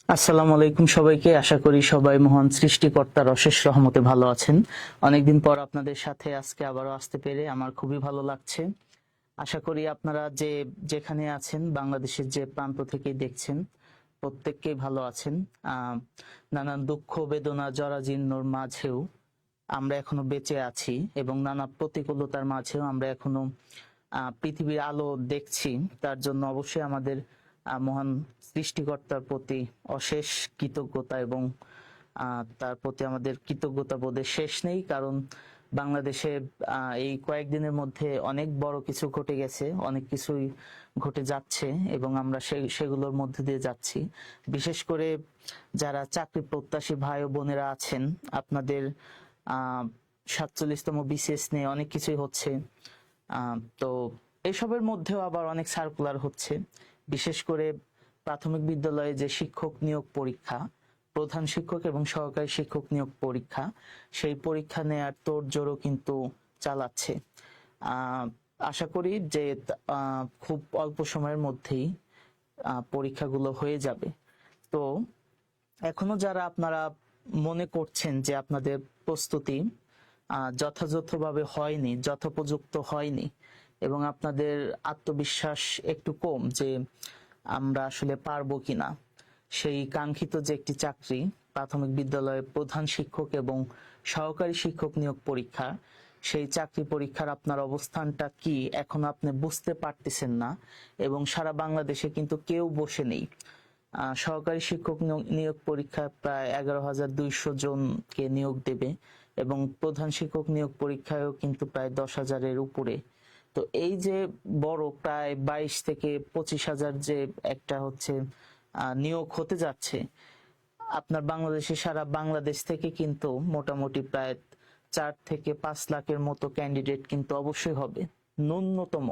আসসালামু আলাইকুম সবাইকে। আশা করি সবাই মহান সৃষ্টিকর্তার অশেষ রহমতে ভালো আছেন। অনেকদিন পর আপনাদের সাথে আজকে আবারও আসতে পেরে আমার খুবই ভালো লাগছে। আশা করি আপনারা যেখানে আছেন, বাংলাদেশের যে প্রান্ত থেকে দেখছেন, প্রত্যেককেই ভালো আছেন। নানান দুঃখ বেদনা জরাজীর্ণর মাঝেও আমরা এখনো বেঁচে আছি এবং নানা প্রতিকূলতার মাঝেও আমরা এখনো পৃথিবীর আলো দেখছি। তার জন্য অবশ্যই আমাদের মহান সৃষ্টিকর্তার প্রতি অশেষ কৃতজ্ঞতা এবং তার প্রতি আমাদের কৃতজ্ঞতা বোধের শেষ নেই। কারণ বাংলাদেশে এই কয়েকদিনের মধ্যে অনেক বড় কিছু ঘটে গেছে, অনেক কিছুই ঘটে যাচ্ছে এবং আমরা সেগুলোর মধ্যে দিয়ে যাচ্ছি। বিশেষ করে যারা চাকরি প্রত্যাশী ভাই ও বোনেরা আছেন, আপনাদের 47তম বিসিএস নিয়ে অনেক কিছুই হচ্ছে। তো এসবের মধ্যেও আবার অনেক সার্কুলার হচ্ছে। বিশেষ করে প্রাথমিক বিদ্যালয়ে যে শিক্ষক নিয়োগ পরীক্ষা, প্রধান শিক্ষক এবং সহকারী শিক্ষক নিয়োগ পরীক্ষা, সেই পরীক্ষা নেয়ার তোড়জোড়ও কিন্তু চালাচ্ছে। আশা করি যে খুব অল্প সময়ের মধ্যেই পরীক্ষাগুলো হয়ে যাবে। তো এখনো যারা আপনারা মনে করছেন যে আপনাদের প্রস্তুতি যথাযথভাবে হয়নি, যথোপযুক্ত হয়নি এবং আপনাদের আত্মবিশ্বাস একটু কম যে আমরা আসলে পারবো কিনা, সেই কাঙ্ক্ষিত যে একটি চাকরি প্রাথমিক বিদ্যালয়ে প্রধান শিক্ষক এবং সহকারী শিক্ষক নিয়োগ পরীক্ষা, সেই চাকরি পরীক্ষার আপনার অবস্থানটা কি এখনো আপনি বুঝতে পারতেছেন না এবং সারা বাংলাদেশে কিন্তু কেউ বসে নেই। সহকারী শিক্ষক নিয়োগ পরীক্ষা প্রায় 11,200 জনকে নিয়োগ দেবে এবং প্রধান শিক্ষক নিয়োগ পরীক্ষায়ও কিন্তু প্রায় 10,000-এর উপরে। তো এই যে বড় প্রায় 22 থেকে 25,000 যে একটা হচ্ছে নিয়োগ হতে যাচ্ছে, আপনার বাংলাদেশে সারা বাংলাদেশ থেকে কিন্তু মোটামুটি প্রায় 4 থেকে 5 লাখের মতো ক্যান্ডিডেট কিন্তু অবশ্যই হবে। ন্যূনতম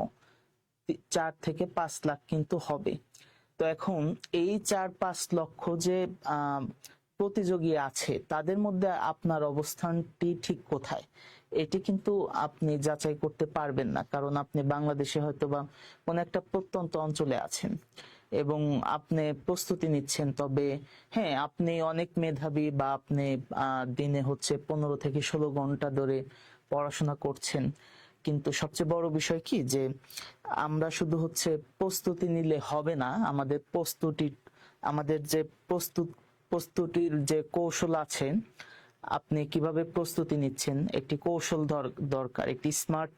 4 থেকে 5 লাখ কিন্তু হবে। তো এখন এই 4-5 লক্ষ যে প্রতিযোগী আছে, তাদের মধ্যে আপনার অবস্থানটি ঠিক কোথায়, এটি কিন্তু আপনি যাচাই করতে পারবেন না। কারণ আপনি বাংলাদেশে হয়তোবা কোন একটা প্রত্যন্ত অঞ্চলে আছেন এবং আপনি প্রস্তুতি নিচ্ছেন, তবে হ্যাঁ, আপনি অনেক মেধাবী বা আপনি দিনে হচ্ছে 15 থেকে 16 ঘন্টা ধরে পড়াশোনা করছেন। কিন্তু সবচেয়ে বড় বিষয় কি, যে আমরা শুধু হচ্ছে প্রস্তুতি নিলে হবে না, আমাদের যে প্রস্তুতির যে কৌশল আছে, আপনি কিভাবে প্রস্তুতি নিচ্ছেন, একটি কৌশল দরকার, একটি স্মার্ট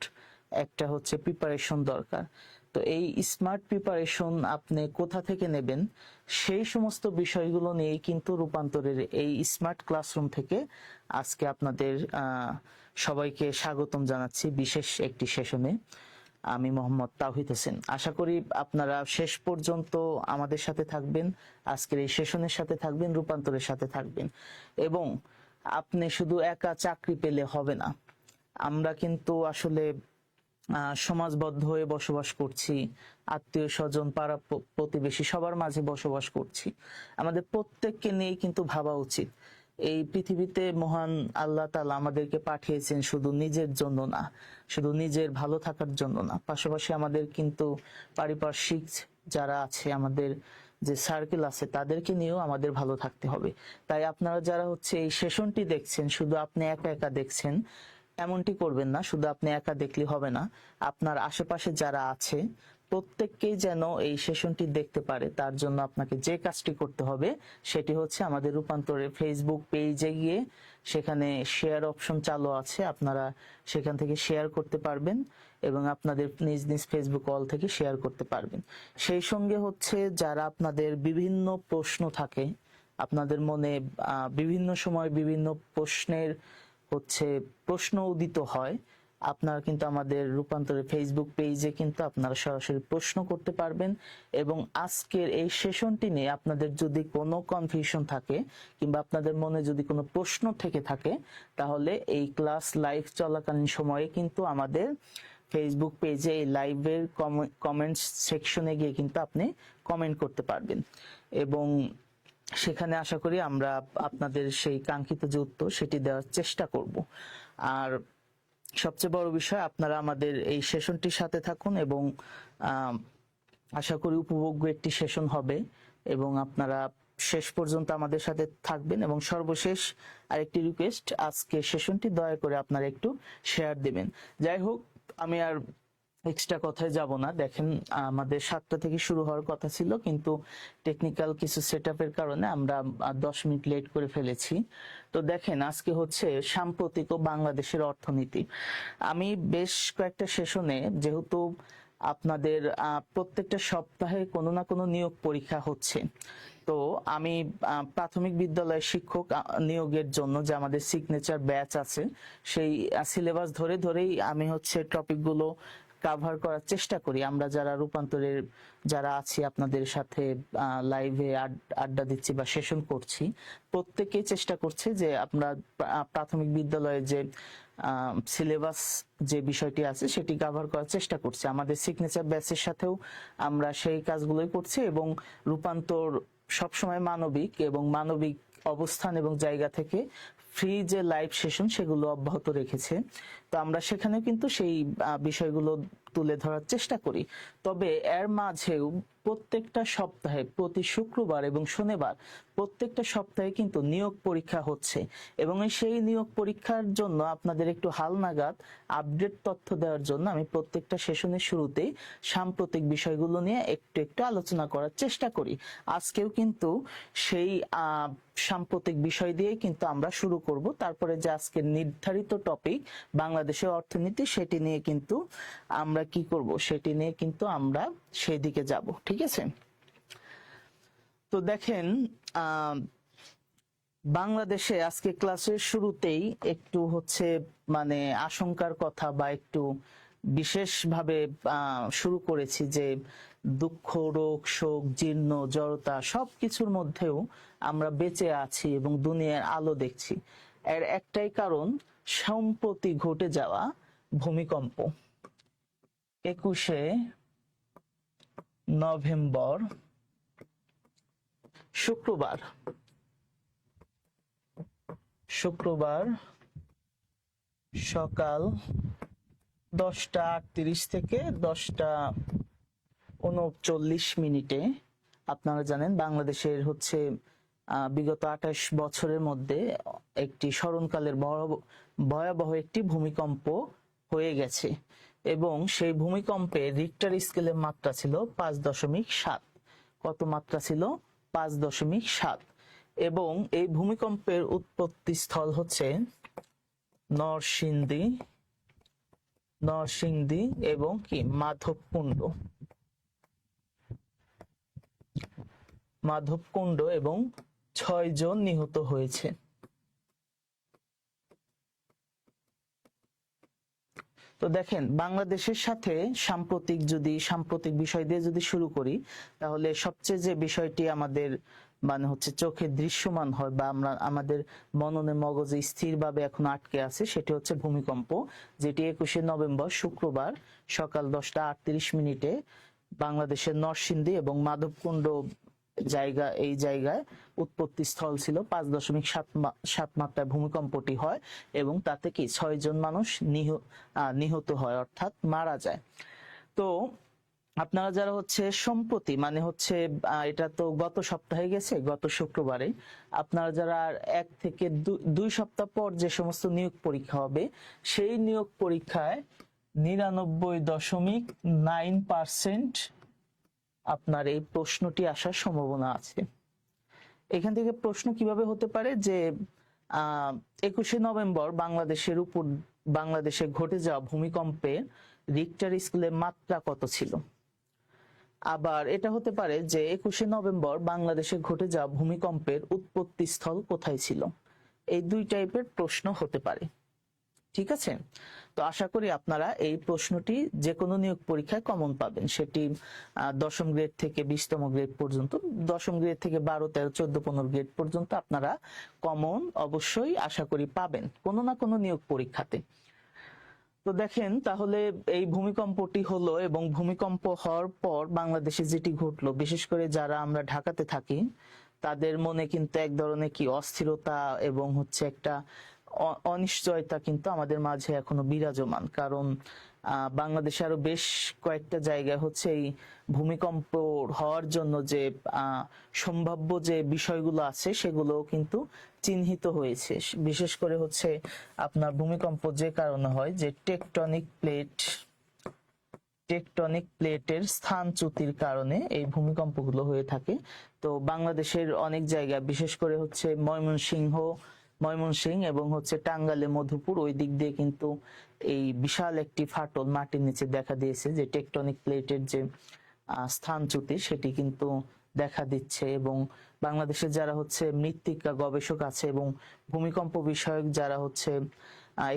একটা হচ্ছে প্রিপারেশন দরকার। তো এই স্মার্ট প্রিপারেশন আপনি কোথা থেকে নেবেন, সেই সমস্ত বিষয়গুলো নিয়েই কিন্তু রূপান্তরের এই স্মার্ট ক্লাসরুম থেকে আজকে আপনাদের সবাইকে স্বাগতম জানাচ্ছি বিশেষ একটি সেশনে। আমি মোহাম্মদ তাওহিদ হোসেন। আশা করি আপনারা শেষ পর্যন্ত আমাদের সাথে থাকবেন, আজকের এই সেশনের সাথে থাকবেন, রূপান্তরের সাথে থাকবেন। এবং আপনি শুধু একা চাকরি পেলে হবে না। আমরা কিন্তু আসলে সমাজবদ্ধ হয়ে বসবাস করছি, আত্মীয় স্বজন পাড়া প্রতিবেশী সবার মাঝে বসবাস করছি। আমাদের প্রত্যেককে নিয়ে কিন্তু ভাবা উচিত। এই পৃথিবীতে মহান আল্লাহ তাআলা আমাদেরকে পাঠিয়েছেন শুধু নিজের জন্য না, শুধু নিজের ভালো থাকার জন্য না, পাশাপাশি আমাদের কিন্তু পারিপার্শ্বিক যারা আছে, আমাদের যে সার্কেল আছে, তাদেরকে নিয়েও আমাদের ভালো থাকতে হবে। তাই আপনারা যারা হচ্ছে এই সেশনটি দেখছেন, শুধু আপনি একা একা দেখছেন এমনটি করবেন না। শুধু আপনি একা দেখলে হবে না, আপনার আশেপাশে যারা আছে প্রত্যেককেই যেন এই সেশনটি দেখতে পারে, তার জন্য আপনাকে যে কাজটি করতে হবে সেটি হচ্ছে আমাদের রূপান্তরের ফেসবুক পেজে গিয়ে সেখানে শেয়ার অপশন চালু আছে, আপনারা সেখান থেকে শেয়ার করতে পারবেন এবং আপনাদের নিজ নিজ ফেসবুক অল থেকে শেয়ার করতে পারবেন। সেই সঙ্গে হচ্ছে যারা আপনাদের বিভিন্ন প্রশ্ন থাকে, আপনাদের মনে বিভিন্ন সময় বিভিন্ন প্রশ্নের হচ্ছে প্রশ্ন উদিত হয়, আপনারা কিন্তু আমাদের রূপান্তরের ফেসবুক পেজে কিন্তু আপনারা সরাসরি প্রশ্ন করতে পারবেন। এবং আজকের এই সেশনটি নিয়ে আপনাদের যদি কোনো কনফিউশন থাকে কিংবা আপনাদের মনে যদি কোনো প্রশ্ন থেকে থাকে, তাহলে এই ক্লাস লাইভ চলাকালীন সময়ে কিন্তু আমাদের ফেসবুক পেজে এই লাইভের কমেন্টস সেকশনে গিয়ে কিন্তু আপনি কমেন্ট করতে পারবেন এবং সেখানে আশা করি আমরা আপনাদের সেই কাঙ্ক্ষিত যে উত্তর সেটি দেওয়ার চেষ্টা করব। আর সবচেয়ে বড় বিষয়, আপনারা আমাদের এই সেশনটির সাথে থাকুন এবং আশা করি উপভোগ্য একটি সেশন হবে এবং আপনারা শেষ পর্যন্ত আমাদের সাথে থাকবেন। এবং সর্বশেষ আরেকটি রিকোয়েস্ট, আজকে সেশনটি দয়া করে আপনারা একটু শেয়ার দিবেন। যাই হোক, আমি আর এক্সট্রা কথায় যাব না। দেখেন, আমাদের 7টা থেকে শুরু হওয়ার কথা ছিল, কিন্তু টেকনিক্যাল কিছু সেটআপের কারণে আমরা 10 মিনিট লেট করে ফেলেছি। তো দেখেন, আজকে হচ্ছে সাম্প্রতিক ও বাংলাদেশের অর্থনীতি। আমি বেশ কয়েকটা সেশনে, যেহেতু আপনাদের প্রত্যেকটা সপ্তাহে কোনো না কোনো নিয়োগ পরীক্ষা হচ্ছে, তো আমি প্রাথমিক বিদ্যালয়ের শিক্ষক নিয়োগের জন্য যে আমাদের সিগনেচার ব্যাচ আছে, সেই সিলেবাস ধরে ধরেই আমি হচ্ছে টপিকগুলো কাভার করার চেষ্টা করি। আমরা যারা রূপান্তরের যারা আছি আপনাদের সাথে লাইভে আড্ডা দিচ্ছি বা সেশন করছি, প্রত্যেকেই চেষ্টা করছে যে আমরা প্রাথমিক বিদ্যালয়ে যে সিলেবাস যে বিষয়টি আছে সেটি কভার করার চেষ্টা করছি। আমাদের সিগনেচার ব্যাচের সাথেও আমরা সেই কাজগুলোই করছি, এবং রূপান্তর সবসময় মানবিক এবং মানবিক অবস্থান এবং জায়গা থেকে ফ্রি যে লাইভ সেশন সেগুলো অব্যাহত রেখেছে। তো আমরা সেখানেও কিন্তু সেই বিষয়গুলো তুলে ধরার চেষ্টা করি। তবে এর মাঝেও প্রত্যেকটা সপ্তাহে প্রতি শুক্রবার এবং শনিবার প্রত্যেকটা সপ্তাহে কিন্তু নিয়োগ পরীক্ষা হচ্ছে, এবং সেই নিয়োগ পরীক্ষার জন্য আপনাদের একটু হালনাগাদ আপডেট তথ্য দেওয়ার জন্য আমি প্রত্যেকটা সেশনের শুরুতেই সাম্প্রতিক বিষয়গুলো নিয়ে একটু একটু আলোচনা করার চেষ্টা করি। আজকেও কিন্তু সেই সাম্প্রতিক বিষয় দিয়ে কিন্তু আমরা শুরু করব। তারপরে যে আজকের নির্ধারিত টপিক বাংলাদেশের অর্থনীতি, সেটি নিয়ে কিন্তু আমরা কি করব, সেটি নিয়ে কিন্তু আমরা সেদিকে যাব। ঠিক আছে? তো দেখেন, বাংলাদেশে আজকে ক্লাসের শুরুতেই একটু হচ্ছে মানে আশঙ্কার কথা বা একটু বিশেষভাবে শুরু করেছি যে দুঃখ, রোগ, শোক, জীর্ণ, জড়তা সবকিছুর মধ্যেও আমরা বেঁচে আছি এবং দুনিয়ার আলো দেখছি। এর একটাই কারণ, সম্প্রতি ঘটে যাওয়া ভূমিকম্প। 21শে নভেম্বর শুক্রবার সকাল 10টা 38 থেকে 10টা 39 আপনারা জানেন বাংলাদেশের হচ্ছে বিগত 28 বছরের মধ্যে একটি স্মরণকালের ভয়াবহ একটি ভূমিকম্প হয়ে গেছে, এবং সেই ভূমিকম্পে রিক্টার স্কেলের মাত্রা ছিল 5.7। কত মাত্রা ছিল? 5.7। এবং এই ভূমিকম্পের উৎপত্তি স্থল হচ্ছে নরসিংদী এবং কি মাধবকুণ্ড, এবং 6 জন নিহত হয়েছে। তো দেখেন, বাংলাদেশের সাথে সাম্প্রতিক বিষয় দিয়ে যদি শুরু করি, তাহলে সবচেয়ে যে বিষয়টি আমাদের মানে হচ্ছে চোখে দৃশ্যমান হয় বা আমাদের মননে মগজে স্থিরভাবে এখন আটকে আছে, সেটি হচ্ছে ভূমিকম্প, যেটি 21শে নভেম্বর শুক্রবার সকাল 10টা 38 বাংলাদেশের নরসিংদী এবং মাধবকুণ্ড এই জায়গায় উৎপত্তি স্থল ছিল। 5.7 মাত্রায় ভূমিকম্পটি হয়, এবং তাতে কি 6 জন মানুষ নিহত হয়, অর্থাৎ মারা যায়। তো আপনারা যারা হচ্ছে সম্প্রতি মানে হচ্ছে এটা তো গত সপ্তাহে গেছে, গত শুক্রবারে, আপনারা যারা 1 থেকে 2 সপ্তাহ পর যে সমস্ত নিয়োগ পরীক্ষা হবে, সেই নিয়োগ পরীক্ষায় 99.9% আপনার এই প্রশ্নটি আসার সম্ভাবনা আছে। এখান থেকে প্রশ্ন কিভাবে হতে পারে যে 21শে নভেম্বর বাংলাদেশে ঘটে যাওয়া ভূমিকম্পে রিক্টার স্কেলের মাত্রা কত ছিল। আবার এটা হতে পারে যে 21শে নভেম্বর বাংলাদেশে ঘটে যাওয়া ভূমিকম্পের উৎপত্তি স্থল কোথায় ছিল। এই 2 টাইপের প্রশ্ন হতে পারে। ঠিক আছে? তো আশা করি আপনারা এই প্রশ্নটি যে কোনো নিয়োগ পরীক্ষায় কমন পাবেন, সেটি 10ম গ্রেড থেকে 20তম গ্রেড পর্যন্ত, 10ম গ্রেড থেকে 12, 13, 14, 15 গ্রেড পর্যন্ত আপনারা কমন অবশ্যই আশা করি পাবেন কোনো না কোনো নিয়োগ পরীক্ষাতে। তো দেখেন, তাহলে এই ভূমিকম্পটি হলো, এবং ভূমিকম্প হওয়ার পর বাংলাদেশে যেটি ঘটলো, বিশেষ করে যারা আমরা ঢাকাতে থাকি, তাদের মনে কিন্তু এক ধরনের কি অস্থিরতা এবং হচ্ছে একটা অনিশ্চয়তা কিন্তু আমাদের মাঝে এখনো বিরাজমান। কারণ বাংলাদেশে আরো বেশ কয়েকটা জায়গায় হচ্ছে এই ভূমিকম্প হওয়ার জন্য যে সম্ভাব্য যে বিষয়গুলো আছে সেগুলো কিন্তু চিহ্নিত হয়েছে। বিশেষ করে হচ্ছে আপনার ভূমিকম্প যে কারণে হয়, যে টেকটনিক প্লেটের স্থানচ্যুতির কারণে এই ভূমিকম্পগুলো হয়ে থাকে। তো বাংলাদেশের অনেক জায়গা, বিশেষ করে হচ্ছে ময়মনসিংহ এবং হচ্ছে টাঙ্গাইলে মধুপুর, ওই দিক দিয়ে কিন্তু এই বিশাল একটি ফাটল মাটির নিচে দেখা দিয়েছে, যে টেকটনিক প্লেটের যে স্থানচ্যুতি সেটি কিন্তু দেখা দিচ্ছে। এবং বাংলাদেশের যারা হচ্ছে মৃত্তিকা গবেষক আছে এবং ভূমিকম্প বিষয়ক যারা হচ্ছে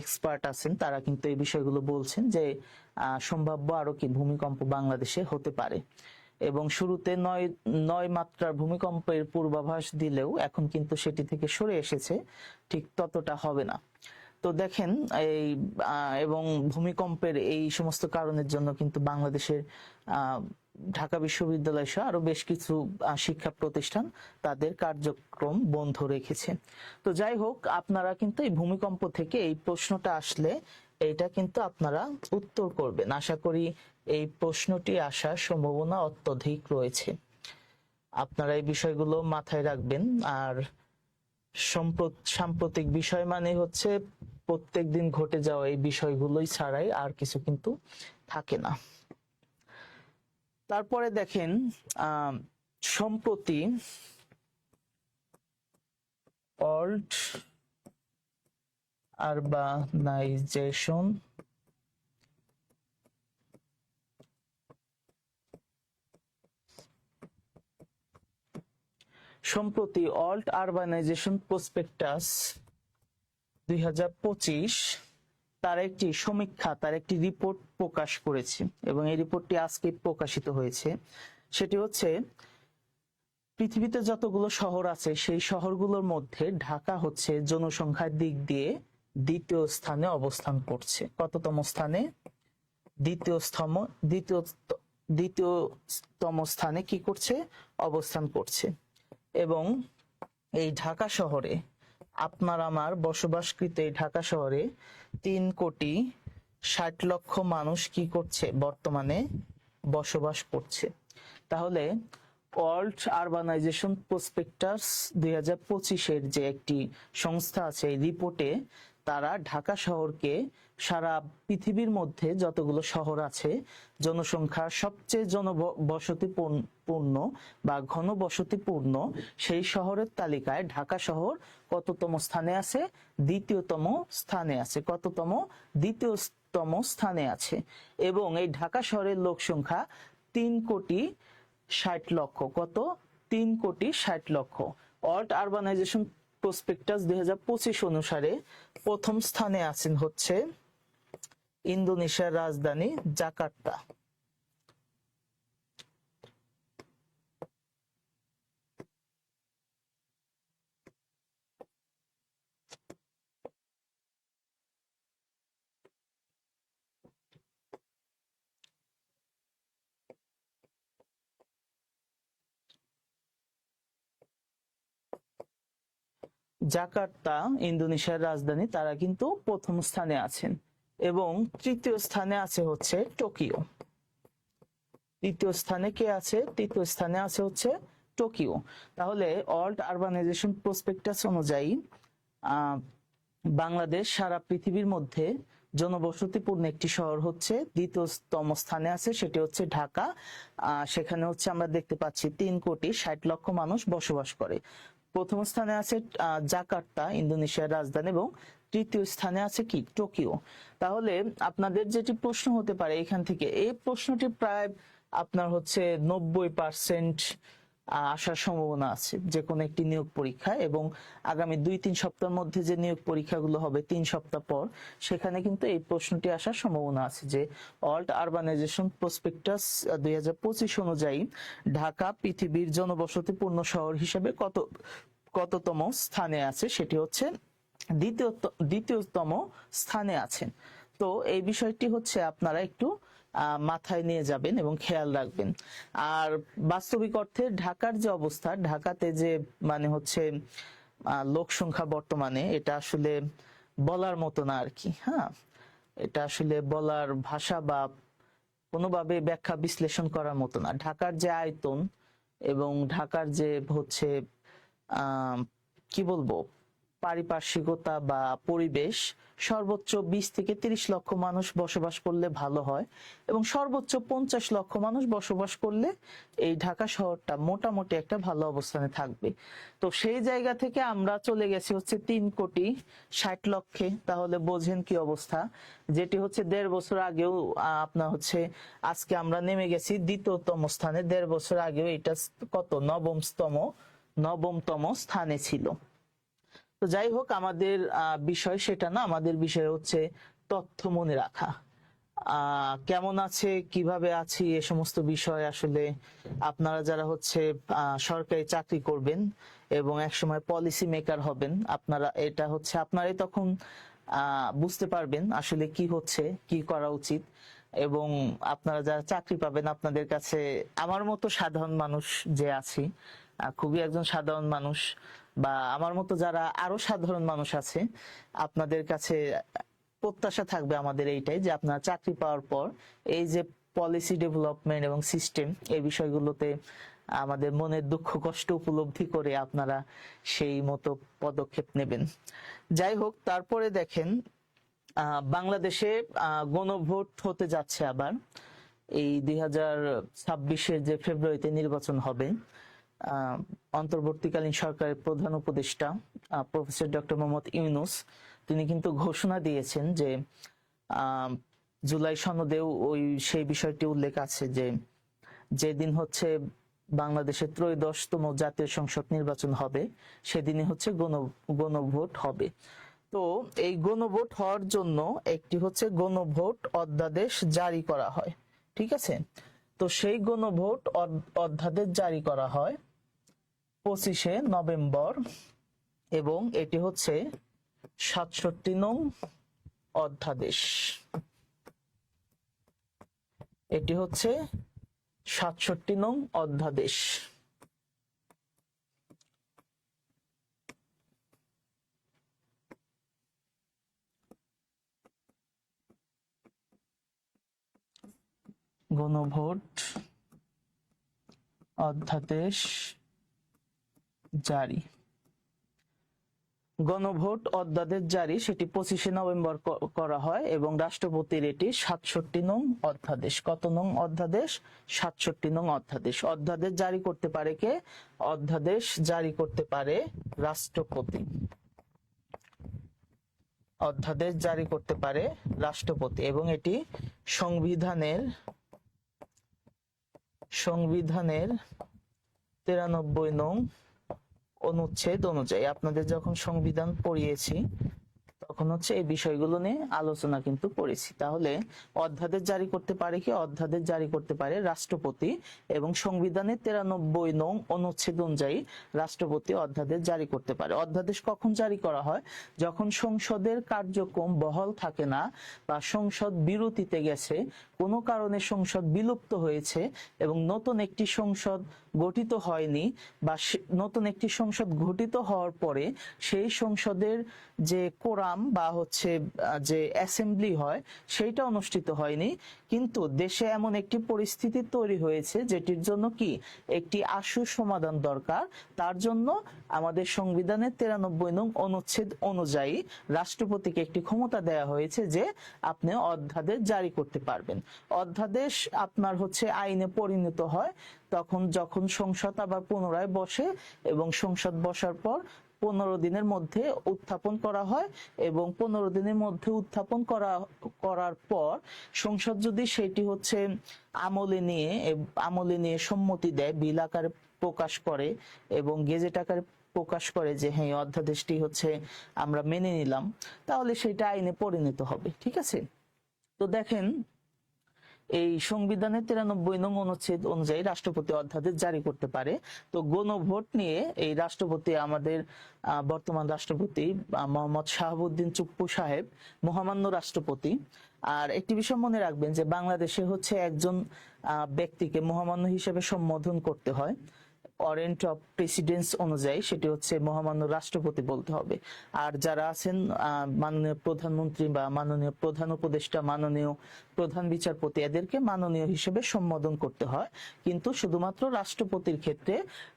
এক্সপার্ট আছেন, তারা কিন্তু এই বিষয়গুলো বলছেন যে সম্ভাব্য আরো কি ভূমিকম্প বাংলাদেশে হতে পারে। এবং শুরুতে নয় মাত্রার ভূমিকম্পের পূর্বাভাস দিলেও এখন কিন্তু সেটি থেকে সরে এসেছে, ঠিক ততটা হবে না। তো দেখেন এই এবং ভূমিকম্পের এই সমস্ত কারণের জন্য কিন্তু বাংলাদেশের ঢাকা বিশ্ববিদ্যালয় সহ আরো বেশ কিছু শিক্ষা প্রতিষ্ঠান তাদের কার্যক্রম বন্ধ রেখেছে। তো যাই হোক, আপনারা কিন্তু এই ভূমিকম্প থেকে এই প্রশ্নটা আসলে এটা কিন্তু আপনারা উত্তর করবেন। আশা করি এই প্রশ্নটি আসার সম্ভাবনা অত্যধিক রয়েছে। আপনারা এই বিষয়গুলো মাথায় রাখবেন। আর সাম্প্রতিক বিষয় মানে হচ্ছে প্রত্যেক দিন ঘটে যাওয়া এই বিষয়গুলোই ছাড়াই আর কিছু কিন্তু থাকে না। তারপরে দেখেন সম্প্রতি অল্ট আরবানাইজেশন প্রসপেক্টাস 2025 তার একটি সমীক্ষা, তার একটি রিপোর্ট প্রকাশ করেছে এবং এই রিপোর্টটি আজকে প্রকাশিত হয়েছে। সেটি হচ্ছে পৃথিবীতে যতগুলো শহর আছে সেই শহরগুলোর মধ্যে ঢাকা হচ্ছে জনসংখ্যার দিক দিয়ে দ্বিতীয় স্থানে অবস্থান করছে। কততম স্থানে? দ্বিতীয়তম স্থানে কি করছে? অবস্থান করছে। এবং এই ঢাকা শহরে, আপনার আমার বসবাসকৃত এই ঢাকা শহরে 3,60,00,000 মানুষ কি করছে? বর্তমানে বসবাস করছে। তাহলে ওয়ার্ল্ড আরবানাইজেশন প্রসপেক্টাস 2025-এর যে একটি সংস্থা আছে, এই রিপোর্টে তারা ঢাকা শহরকে সারা পৃথিবীর মধ্যে যতগুলো শহর আছে জনসংখ্যা সবচেয়ে জনবসতিপূর্ণ বা ঘনবসতিপূর্ণ সেই শহরের তালিকায় ঢাকা শহর কততম স্থানে আছে? দ্বিতীয়তম স্থানে আছে। কততম? দ্বিতীয়তম স্থানে আছে। এবং এই ঢাকা শহরের লোক সংখ্যা 3,60,00,000। কত? 3,60,00,000। ওয়ার্ল্ড আরবানাইজেশন প্রসপেক্টাস 2025 অনুসারে প্রথম স্থানে আছেন হচ্ছে ইন্দোনেশিয়ার রাজধানী জাকার্তা। জাকার্তা ইন্দোনেশিয়ার রাজধানী, তারা কিন্তু প্রথম স্থানে আছেন। এবং তৃতীয় স্থানে আছে হচ্ছে টোকিও। তৃতীয় স্থানে কে আছে? তৃতীয় স্থানে আছে হচ্ছে টোকিও। তাহলে ওয়ার্ল্ড আরবানাইজেশন প্রসপেক্টাস অনুযায়ী বাংলাদেশ সারা পৃথিবীর মধ্যে জনবসতিপূর্ণ একটি শহর হচ্ছে দ্বিতীয়তম স্থানে আছে, সেটি হচ্ছে ঢাকা। সেখানে হচ্ছে আমরা দেখতে পাচ্ছি 3,60,00,000 মানুষ বসবাস করে। প্রথম স্থানে আছে জাকার্তা ইন্দোনেশিয়ার রাজধানী এবং তৃতীয় স্থানে আছে কি? টোকিও। তাহলে আপনাদের যেটি প্রশ্ন হতে পারে এখান থেকে, এই প্রশ্নটি প্রায় আপনার হচ্ছে 90% আসার সম্ভাবনা আছে যে কোনো একটি নিয়োগ পরীক্ষায়। এবং আগামী 2-3 সপ্তাহের মধ্যে যে নিয়োগ পরীক্ষাগুলো হবে 3 সপ্তাহ পর, সেখানে কিন্তু এই প্রশ্নটি আসার সম্ভাবনা আছে যে ওয়ার্ল্ড আরবানাইজেশন প্রসপেক্টাস 2025 অনুযায়ী ঢাকা পৃথিবীর জনবসতিপূর্ণ শহর হিসেবে কততম স্থানে আছে? সেটি হচ্ছে দ্বিতীয়তম স্থানে আছেন। তো এই বিষয়টি হচ্ছে আপনারা একটু মাথায় নিয়ে যাবেন এবং খেয়াল রাখবেন। আর বাস্তবিক অর্থে ঢাকার যে অবস্থা, ঢাকাতে যে মানে হচ্ছে লোক সংখ্যা বর্তমানে, এটা আসলে বলার মতো না আর কি। হ্যাঁ, এটা আসলে বলার ভাষা বা কোনোভাবে ব্যাখ্যা বিশ্লেষণ করার মতো না। ঢাকার যে আয়তন এবং ঢাকার যে হচ্ছে আহ কি বলবো পারিপার্শ্বিকতা বা পরিবেশ, সর্বোচ্চ 20 থেকে 30 লক্ষ মানুষ বসবাস করলে ভালো হয় এবং সর্বোচ্চ 50 লক্ষ মানুষ বসবাস করলে এই ঢাকা শহরটা মোটামুটি একটা ভালো অবস্থানে থাকবে। তো সেই জায়গা থেকে আমরা চলে গেছি হচ্ছে 3,60,00,000-এ। তাহলে বোঝেন কি অবস্থা, যেটি হচ্ছে 1.5 বছর আগেও আপনার হচ্ছে আজকে আমরা নেমে গেছি দ্বিতীয়তম স্থানে। 1.5 বছর আগেও এটা কত নবমতম স্থানে ছিল। তো যাই হোক, আমাদের বিষয় সেটা না, আমাদের বিষয় হচ্ছে তথ্য মনে রাখা। কেমন আছে, কিভাবে আছি, এ সমস্ত বিষয় আসলে আপনারা যারা হচ্ছে সরকারি চাকরি করবেন এবং একসময় পলিসি মেকার হবেন, আপনারা এটা হচ্ছে আপনারাই তখন বুঝতে পারবেন আসলে কি হচ্ছে, কি করা উচিত। এবং আপনারা যারা চাকরি পাবেন, আপনাদের কাছে আমার মতো সাধারণ মানুষ যে আছি, খুবই একজন সাধারণ মানুষ, বা আমার মতো যারা আরো সাধারণ মানুষ আছে, আপনাদের কাছে প্রত্যাশা থাকবে আমাদের এইটাই যে আপনারা চাকরি পাওয়ার পর এই যে পলিসি ডেভেলপমেন্ট এবং সিস্টেম, এই বিষয়গুলোতে আমাদের মনের দুঃখ কষ্ট উপলব্ধি করে আপনারা সেই মতো পদক্ষেপ নেবেন। যাই হোক, তারপরে দেখেন বাংলাদেশে গণভোট হতে যাচ্ছে আবার। এই 2026-এর যে ফেব্রুয়ারিতে নির্বাচন হবে, অন্তর্বর্তীকালীন সরকারের প্রধান উপদেষ্টা প্রফেসর ডক্টর মোহাম্মদ ইউনূস তিনি কিন্তু ঘোষণা দিয়েছেন যে জুলাই সনদেও সেই বিষয়টি উল্লেখ আছে যে যেদিন হচ্ছে বাংলাদেশের 'ত্রয়োদশতম জাতীয় সংসদ নির্বাচন হবে, সেদিনই হচ্ছে গণভোট হবে। তো এই গণভোট হওয়ার জন্য একটি হচ্ছে গণভোট অধ্যাদেশ জারি করা হয়, ঠিক আছে? তো সেই গণভোট অধ্যাদেশ জারি করা হয় 25শে নভেম্বর এবং এটি হচ্ছে 67 নং অধ্যাদেশ। এটি হচ্ছে 67 নং অধ্যাদেশ। গণভোট অধ্যাদেশ জারি, গণভোট অধ্যাদেশ জারি, সেটি 25শে নভেম্বর করা হয় এবং রাষ্ট্রপতির এটি 67 নং অধ্যাদেশ। কত নং অধ্যাদেশ? 67 নং অধ্যাদেশ। অধ্যাদেশ জারি করতে পারে কে? অধ্যাদেশ জারি করতে পারে রাষ্ট্রপতি। অধ্যাদেশ জারি করতে পারে রাষ্ট্রপতি এবং এটি সংবিধানের 93 নং অনুচ্ছেদ অনুযায়ী, আপনাদের যখন সংবিধান পড়িয়েছি তখন হচ্ছে এই বিষয়গুলো নিয়ে আলোচনা কিন্তু করেছি। তাহলে অধ্যাদেশ জারি করতে পারে কি? অধ্যাদেশ জারি করতে পারে রাষ্ট্রপতি এবং সংবিধানের 93 নং অনুচ্ছেদ অনুযায়ী রাষ্ট্রপতি অধ্যাদেশ জারি করতে পারে। অধ্যাদেশ কখন জারি করা হয়? যখন সংসদের কার্যক্রম বহাল থাকে না বা সংসদ বিরতিতে গেছে, কোনো কারণে সংসদ বিলুপ্ত হয়েছে এবং নতুন একটি সংসদ গঠিত হয়নি, বা নতুন একটি সংসদ গঠিত হওয়ার পরে সেই সংসদের যে কোরাম বা হচ্ছে যে অ্যাসেম্বলি হয় সেইটা অনুষ্ঠিত হয়নি, কিন্তু দেশে এমন একটি পরিস্থিতি তৈরি হয়েছে যেটির জন্য কি একটি আশু সমাধান দরকার। তার জন্য আমাদের সংবিধানের 93 নং অনুচ্ছেদ অনুযায়ী রাষ্ট্রপতিকে একটি ক্ষমতা দেওয়া হয়েছে যে আপনি অধ্যাদেশ জারি করতে পারবেন। অধ্যাদেশ আপনার হচ্ছে আইনে পরিণত হয় তখন যখন সংসদ আবার পুনরায় বসে এবং সংসদ বসার পর 15 দিনের মধ্যে উত্থাপন করা হয় এবং 15 দিনের মধ্যে উত্থাপন করার পর সংসদ যদি সেটি হচ্ছে আমলে নিয়ে সম্মতি দেয়, বিল আকারে প্রকাশ করে এবং গেজেট আকারে প্রকাশ করে যে হ্যাঁ অধ্যাদেশটি হচ্ছে আমরা মেনে নিলাম, তাহলে সেটা আইনে পরিণত হবে। ঠিক আছে? তো দেখেন, এই সংবিধানের 93 নং অনুচ্ছেদ অনুযায়ী রাষ্ট্রপতি অধ্যাদেশ জারি করতে পারে। তো গণভোট নিয়ে এই রাষ্ট্রপতি, আমাদের বর্তমান রাষ্ট্রপতি মোহাম্মদ শাহাবুদ্দিন চুপ্পু সাহেব, মহামান্য রাষ্ট্রপতি। আর একটি বিষয় মনে রাখবেন যে বাংলাদেশে হচ্ছে একজন ব্যক্তিকে মহামান্য হিসেবে সম্বোধন করতে হয়। অরেন্ট অফ প্রেসিডেন্স অনুযায়ী সেটি হচ্ছে মহামান্য রাষ্ট্রপতি বলতে হবে। আর যারা আছেন মাননীয় প্রধানমন্ত্রী বা মাননীয় প্রধান উপদেষ্টা, মাননীয় প্রধান বিচারপতি, এদেরকে মাননীয় হিসেবে সম্বোধন করতে হয়, কিন্তু শুধুমাত্র রাষ্ট্রপতির ক্ষেত্রে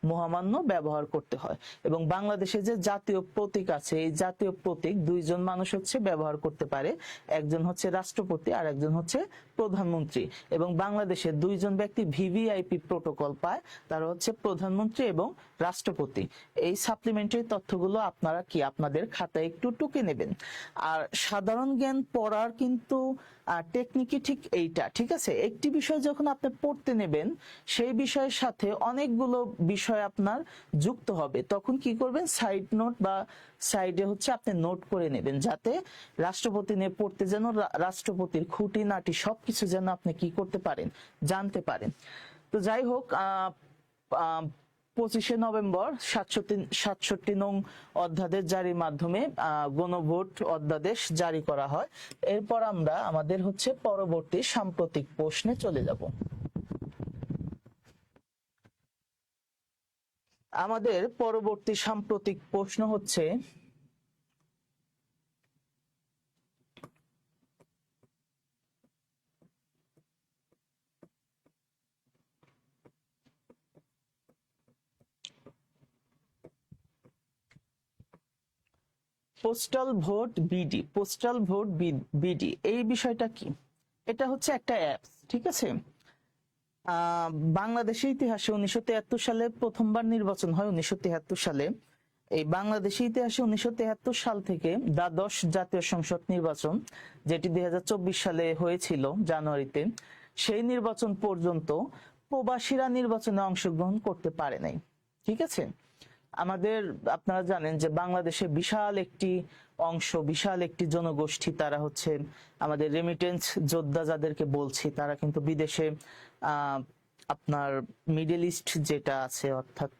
মহামান্য ব্যবহার করতে হয়। এবং বাংলাদেশে যে জাতীয় প্রতীক আছে, এই জাতীয় প্রতীক দুইজন মানুষ হচ্ছে ব্যবহার করতে পারে, একজন হচ্ছে রাষ্ট্রপতি আর একজন হচ্ছে প্রধানমন্ত্রী। এবং বাংলাদেশে দুইজন ব্যক্তি ভিভিআইপি প্রোটোকল পায়, তারা হচ্ছে প্রধানমন্ত্রী এবং রাষ্ট্রপতি। এই সাপ্লিমেন্টারি তথ্যগুলো আপনারা কি আপনাদের খাতায় একটু টুকে নেবেন। আর সাধারণ জ্ঞান পড়ার কিন্তু টেকনিকই ঠিক এইটা, ঠিক আছে? একটি বিষয় যখন আপনি পড়তে নেবেন, সেই বিষয়ের সাথে অনেকগুলো বিষয় আপনার যুক্ত হবে, তখন কি করবেন, সাইড নোট বা সাইডে হচ্ছে আপনি নোট করে নেবেন, যাতে রাষ্ট্রপতি নিয়ে পড়তে যেন রাষ্ট্রপতির খুঁটিনাটি সবকিছু যেন আপনি কি করতে পারেন, জানতে পারেন। তো যাই হোক, 25শে নভেম্বর 67 নং অধ্যাদেশ জারির মাধ্যমে গণভোট অধ্যাদেশ জারি করা হয়। এরপর আমরা আমাদের হচ্ছে পরবর্তী সাম্প্রতিক প্রশ্নে চলে যাব। আমাদের পরবর্তী সাম্প্রতিক প্রশ্ন হচ্ছে, postal vote BD. Postal vote BD এই বিষয়টা কি? এটা হচ্ছে একটা অ্যাপস, ঠিক আছে? বাংলাদেশের ইতিহাসে 1973 সালে প্রথমবার নির্বাচন হয়। 1973 সালে এই বাংলাদেশের ইতিহাসে 1973 সাল থেকে দ্বাদশ জাতীয় সংসদ নির্বাচন, যেটি 2024 সালে হয়েছিল জানুয়ারিতে, সেই নির্বাচন পর্যন্ত প্রবাসীরা নির্বাচনে অংশগ্রহণ করতে পারে নাই, ঠিক আছে? আমাদের, আপনারা জানেন যে বাংলাদেশে বিশাল একটি অংশ, বিশাল একটি জনগোষ্ঠী, তারা হচ্ছে আমাদের রেমিটেন্স যোদ্ধা যাদেরকে বলছি, তারা কিন্তু বিদেশে আপনার মিডল ইস্ট যেটা আছে, অর্থাৎ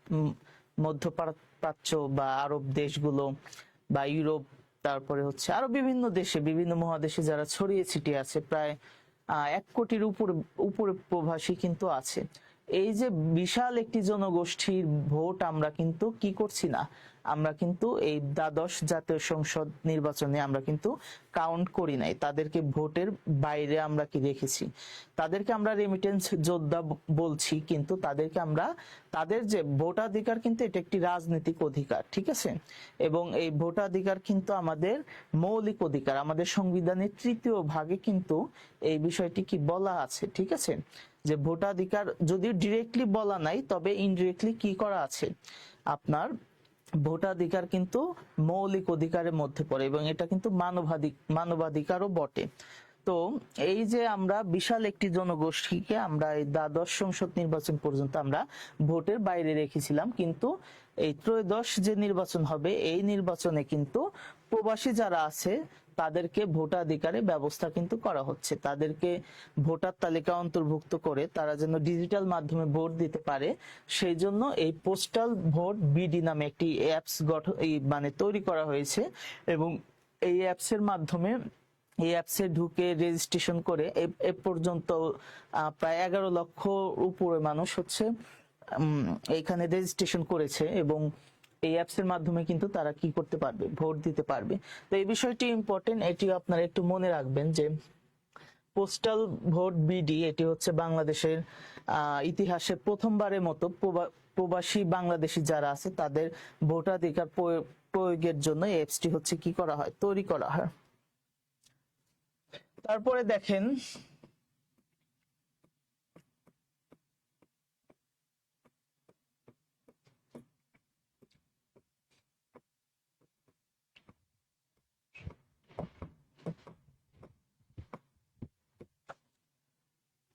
মধ্যপ্রাচ্য বা আরব দেশগুলো বা ইউরোপ, তারপরে হচ্ছে আরো বিভিন্ন দেশে, বিভিন্ন মহাদেশে যারা ছড়িয়ে ছিটিয়ে আছে, প্রায় 1 কোটির উপরে প্রবাসী কিন্তু আছে। এই যে বিশাল একটি জনগোষ্ঠীর ভোট আমরা কিন্তু কি করছি না, আমরা কিন্তু এই দ্বাদশ জাতীয় সংসদ নির্বাচনে আমরা কিন্তু কাউন্ট করি নাই, তাদেরকে ভোটের বাইরে আমরা কি রেখেছি। তাদেরকে আমরা রেমিটেন্স যোদ্ধা বলছি, কিন্তু তাদেরকে আমরা, তাদের যে ভোটাধিকার কিন্তু এটা একটি রাজনৈতিক অধিকার, ঠিক আছে? এবং এই ভোটাধিকার কিন্তু আমাদের মৌলিক অধিকার, আমাদের সংবিধানের 3য় ভাগে কিন্তু এই বিষয়টি কি বলা আছে, ঠিক আছে? যে ভোটাধিকার যদিও ডিরেক্টলি বলা নাই, তবে ইনডিরেক্টলি কি করা আছে, আপনার ভোটাধিকার কিন্তু মৌলিক অধিকারের মধ্যে পড়ে এবং এটা কিন্তু মানবাধিকারও বটে। তো এই যে আমরা বিশাল একটি জনগোষ্ঠীকে আমরা এই দ্বাদশ সংসদ নির্বাচন পর্যন্ত আমরা ভোটের বাইরে রেখেছিলাম, কিন্তু এই ত্রয়োদশ যে নির্বাচন হবে, এই নির্বাচনে কিন্তু প্রবাসী যারা আছে তাদেরকে ভোটাধিকারে ব্যবস্থা কিন্তু করা হচ্ছে, তাদেরকে ভোটার তালিকা অন্তর্ভুক্ত করে তারা যেন ডিজিটাল মাধ্যমে ভোট দিতে পারে, সেই জন্য এই পোস্টাল ভোট বিডি নামে একটি অ্যাপস মানে তৈরি করা হয়েছে। এবং এই অ্যাপসের মাধ্যমে, এই অ্যাপসে ঢুকে রেজিস্ট্রেশন করে এ পর্যন্ত প্রায় 11 লক্ষ উপরে মানুষ হচ্ছে এইখানে রেজিস্ট্রেশন করেছে, এবং এই অ্যাপস এর মাধ্যমে কিন্তু তারা কি করতে পারবে, ভোট দিতে পারবে। তো এই বিষয়টি ইম্পর্টেন্ট, এটি আপনারা একটু মনে রাখবেন যে পোস্টাল ভোট বিডি এটি হচ্ছে বাংলাদেশের ইতিহাসে প্রথমবারের মতো প্রবাসী বাংলাদেশী যারা আছে তাদের ভোটাধিকার প্রয়োগের জন্য এই অ্যাপসটি হচ্ছে কি করা হয়, তৈরি করা হয়। তারপরে দেখেন,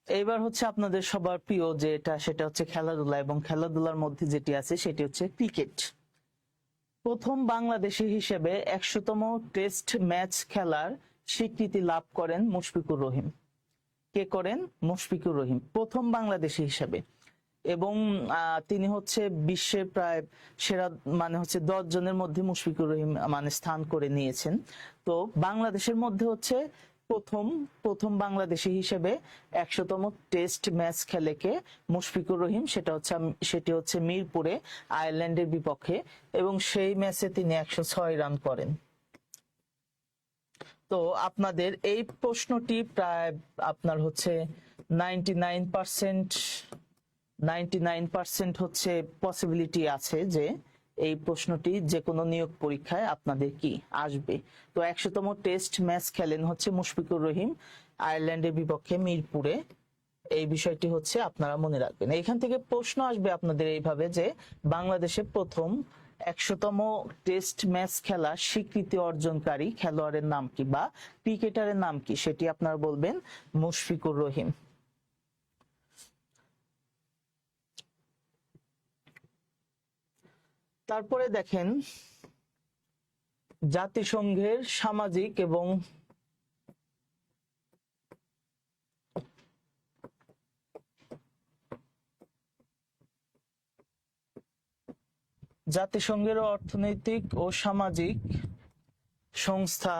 এইবার হচ্ছে আপনাদের সবার প্রিয় যেটা, সেটা হচ্ছে খেলাধুলা, এবং খেলাধুলার মধ্যে যেটি আছে সেটি হচ্ছে ক্রিকেট। প্রথম বাংলাদেশী হিসেবে 100তম টেস্ট ম্যাচ খেলার স্বীকৃতি লাভ করেন মুশফিকুর রহিম। কে করেন? মুশফিকুর রহিম, প্রথম বাংলাদেশী হিসেবে। এবং তিনি হচ্ছে বিশ্বের প্রায় সেরা, মানে হচ্ছে 10 জনের মধ্যে মুশফিকুর রহিম মানে স্থান করে নিয়েছেন। তো বাংলাদেশের মধ্যে হচ্ছে প্রথম প্রথম বাংলাদেশি হিসেবে 100তম টেস্ট ম্যাচ খেলে কে? মুশফিকুর রহিম। সেটি হচ্ছে মিরপুরে আয়ারল্যান্ডের বিপক্ষে, এবং সেই ম্যাচে তিনি 106 রান করেন। তো আপনাদের এই প্রশ্নটি প্রায় আপনার হচ্ছে 99% হচ্ছে পসিবিলিটি আছে যে এই প্রশ্নটি যে কোনো নিয়োগ পরীক্ষায় আপনাদের কি আসবে। তো 100তম টেস্ট ম্যাচ খেলেন হচ্ছে মুশফিকুর রহিম আয়ারল্যান্ডের বিপক্ষে মিরপুরে। এই বিষয়টি হচ্ছে আপনারা মনে রাখবেন। এখান থেকে প্রশ্ন আসবে আপনাদের এইভাবে যে বাংলাদেশে প্রথম 100তম টেস্ট ম্যাচ খেলা স্বীকৃতি অর্জনকারী খেলোয়াড়ের নাম কি বা ক্রিকেটারের নাম কি, সেটি আপনারা বলবেন মুশফিকুর রহিম। তারপরে দেখেন জাতিসংঘের সামাজিক এবং জাতিসংঘের অর্থনৈতিক ও সামাজিক সংস্থা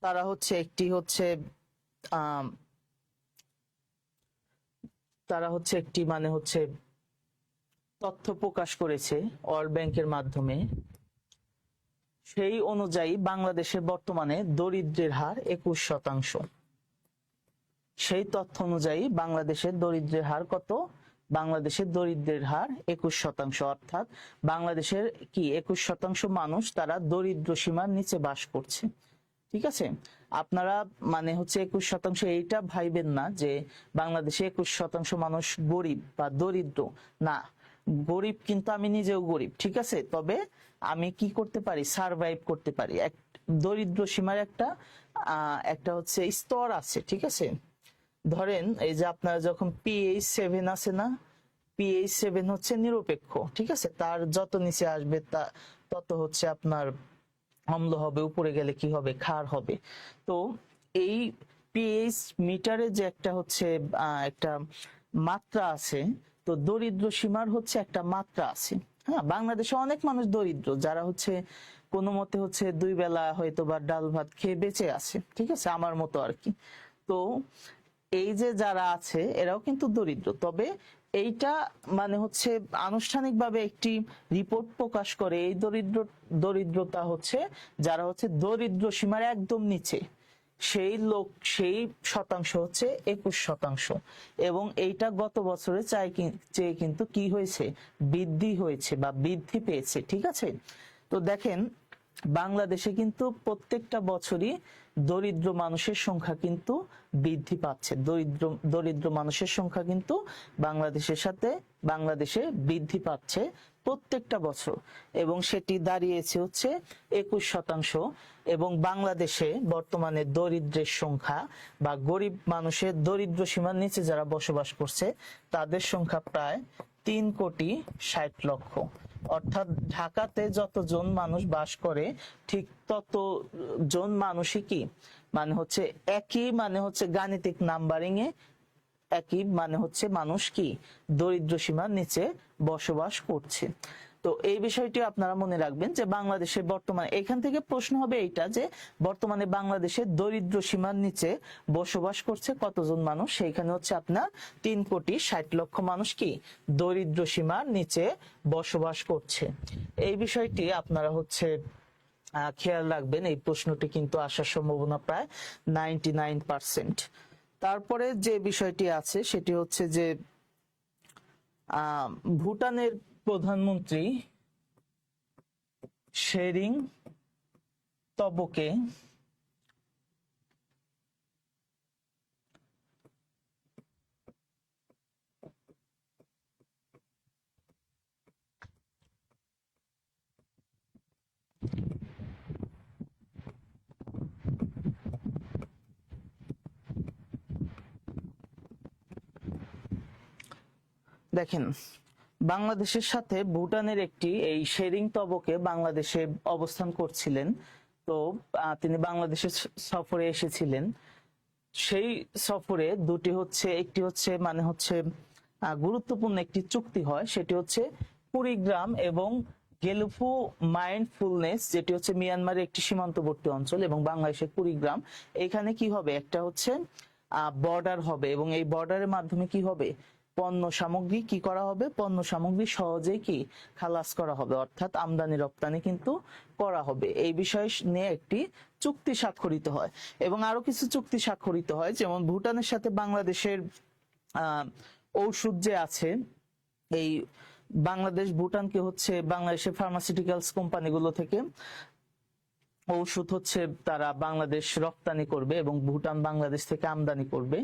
তারা হচ্ছে একটি মানে হচ্ছে তথ্য প্রকাশ করেছে ওয়ার্ল্ড ব্যাংকের মাধ্যমে। সেই অনুযায়ী বাংলাদেশের বর্তমানে দরিদ্রের হার 21%। সেই তথ্য অনুযায়ী বাংলাদেশের দরিদ্রের হার কত? বাংলাদেশের দরিদ্রের হার 21%, অর্থাৎ বাংলাদেশের কি 21% মানুষ তারা দরিদ্র সীমার নিচে বাস করছে। ঠিক আছে, আপনারা মানে হচ্ছে 21% এইটা ভাইবেন না যে বাংলাদেশে 21% মানুষ গরিব বা দরিদ্র। না, গরিব কিন্তু আমি নিজেও গরিব, ঠিক আছে, তবে আমি কি করতে পারি? সারভাইভ করতে পারি। দরিদ্র সীমার একটা হচ্ছে স্তর আছে, ঠিক আছে। ধরেন এই যে আপনারা যখন PH7 আছে না, PH7 হচ্ছে নিরপেক্ষ, ঠিক আছে, তার যত নিচে আসবে তত হচ্ছে আপনার অম্ল হবে, উপরে গেলে কি হবে? ক্ষার হবে। তো এই পিএইচ মিটারে যে একটা মাত্রা আছে, তো দরিদ্র সীমার হচ্ছে একটা মাত্রা আছে। হ্যাঁ, বাংলাদেশে অনেক মানুষ দরিদ্র যারা হচ্ছে কোনো মতে হচ্ছে 2 বেলা হয়তো বা ডাল ভাত খেয়ে বেঁচে আছে, ঠিক আছে, আমার মতো আর কি। তো এই যে যারা আছে এরাও কিন্তু দরিদ্র, তবে এইটা মানে হচ্ছে আনুষ্ঠানিকভাবে একটি রিপোর্ট প্রকাশ করে এই দরিদ্রতা হচ্ছে যারা হচ্ছে দরিদ্র সীমার একদম নিচে, সেই শতাংশ হচ্ছে 21%, এবং এইটা গত বছরে চেয়ে কিন্তু কি হয়েছে? বৃদ্ধি হয়েছে বা বৃদ্ধি পেয়েছে, ঠিক আছে। তো দেখেন বাংলাদেশে কিন্তু প্রত্যেকটা বছরই দরিদ্র মানুষের সংখ্যা কিন্তু বৃদ্ধি পাচ্ছে। দরিদ্র মানুষের সংখ্যা কিন্তু বাংলাদেশে বৃদ্ধি পাচ্ছে প্রত্যেকটা বছর, এবং সেটি দাঁড়িয়েছে হচ্ছে 21%। এবং বাংলাদেশে বর্তমানে দরিদ্রের সংখ্যা বা গরিব মানুষের দরিদ্র সীমার নিচে যারা বসবাস করছে তাদের সংখ্যা প্রায় 3,60,00,000। অর্থাৎ ঢাকাতে যতজন মানুষ বাস করে ঠিক ততজন মানুষই কি মানে হচ্ছে একই মানে হচ্ছে গাণিতিক নাম্বারিং এ একই মানে হচ্ছে মানুষ কি দরিদ্র সীমার নিচে বসবাস করছে। তো এই বিষয়টি আপনারা মনে রাখবেন যে বাংলাদেশে বর্তমানে এখান থেকে প্রশ্ন হবে এইটা যে বর্তমানে বাংলাদেশে দরিদ্র সীমার নিচে বসবাস করছে কতজন মানুষ? সেইখানে হচ্ছে আপনার 3,60,00,000 মানুষ কি দরিদ্র সীমার নিচে বসবাস করছে। এই বিষয়টি আপনারা হচ্ছে খেয়াল রাখবেন। এই প্রশ্নটি কিন্তু আসার সম্ভাবনা প্রায় 99%। তারপরে যে বিষয়টি আছে সেটি হচ্ছে যে ভুটানের প্রধানমন্ত্রী শেরিং তবকে দেখেন বাংলাদেশের সাথে ভুটানের এই শেরিং তবকে বাংলাদেশে অবস্থান করছিলেন। তো তিনি বাংলাদেশে সফরে এসেছিলেন। সেই সফরে একটি হচ্ছে মানে হচ্ছে গুরুত্বপূর্ণ একটি চুক্তি হয়, সেটি হচ্ছে কুড়িগ্রাম এবং গেলুফু মাইন্ডফুলনেস, যেটি হচ্ছে মিয়ানমারের একটি সীমান্তবর্তী অঞ্চল এবং বাংলাদেশের কুড়িগ্রাম। এখানে কি হবে, একটা হচ্ছে বর্ডার হবে এবং এই বর্ডারের মাধ্যমে কি হবে, পণ্য সামগ্রী কি করা হবে, পণ্য সামগ্রী সহজেই কি খালাস করা হবে, অর্থাৎ আমদানি রপ্তানি কিন্তু করা হবে। এই বিষয় নিয়ে একটি চুক্তি স্বাক্ষরিত হয় এবং আরো কিছু চুক্তি স্বাক্ষরিত হয়, যেমন ভুটানের সাথে বাংলাদেশের ঔষধ যে আছে, এই বাংলাদেশ ভুটানকে হচ্ছে বাংলাদেশের ফার্মাসিউটিক্যালস কোম্পানিগুলো থেকে ঔষধ হচ্ছে তারা বাংলাদেশ রপ্তানি করবে এবং ভুটান বাংলাদেশ থেকে আমদানি করবে।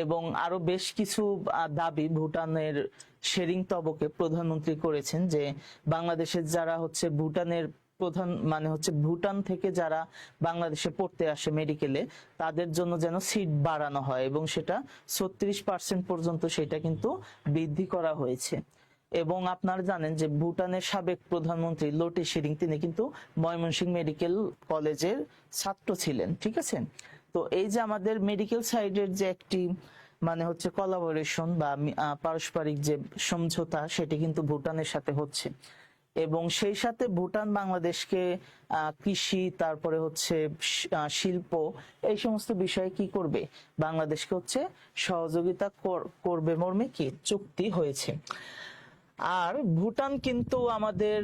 এবং আরো বেশ কিছু দাবি ভুটানের শেরিং তবকে প্রধানমন্ত্রী করেছেন, যে বাংলাদেশের যারা হচ্ছে ভুটানের প্রধান মানে হচ্ছে ভুটান থেকে যারা বাংলাদেশে পড়তে আসে মেডিকেলে, তাদের জন্য যেন সিট বাড়ানো হয় এবং সেটা 36% পর্যন্ত সেটা কিন্তু বৃদ্ধি করা হয়েছে। এবং আপনারা জানেন যে ভুটানের সাবেক প্রধানমন্ত্রী লোটে শেরিং তিনি কিন্তু ময়মনসিংহ মেডিকেল কলেজের ছাত্র ছিলেন, ঠিক আছে। তো এই যে আমাদের মেডিকেল সাইডের যে একটি মানে হচ্ছে কোলাবোরেশন বা পারস্পরিক যে সমঝোতা, সেটি কিন্তু ভুটানের সাথে হচ্ছে এবং সেই সাথে ভুটান বাংলাদেশকে কৃষি, তারপরে হচ্ছে শিল্প, এই সমস্ত বিষয়ে কি করবে, বাংলাদেশকে হচ্ছে সহযোগিতা করবে মর্মে কি চুক্তি হয়েছে। আর ভুটান কিন্তু আমাদের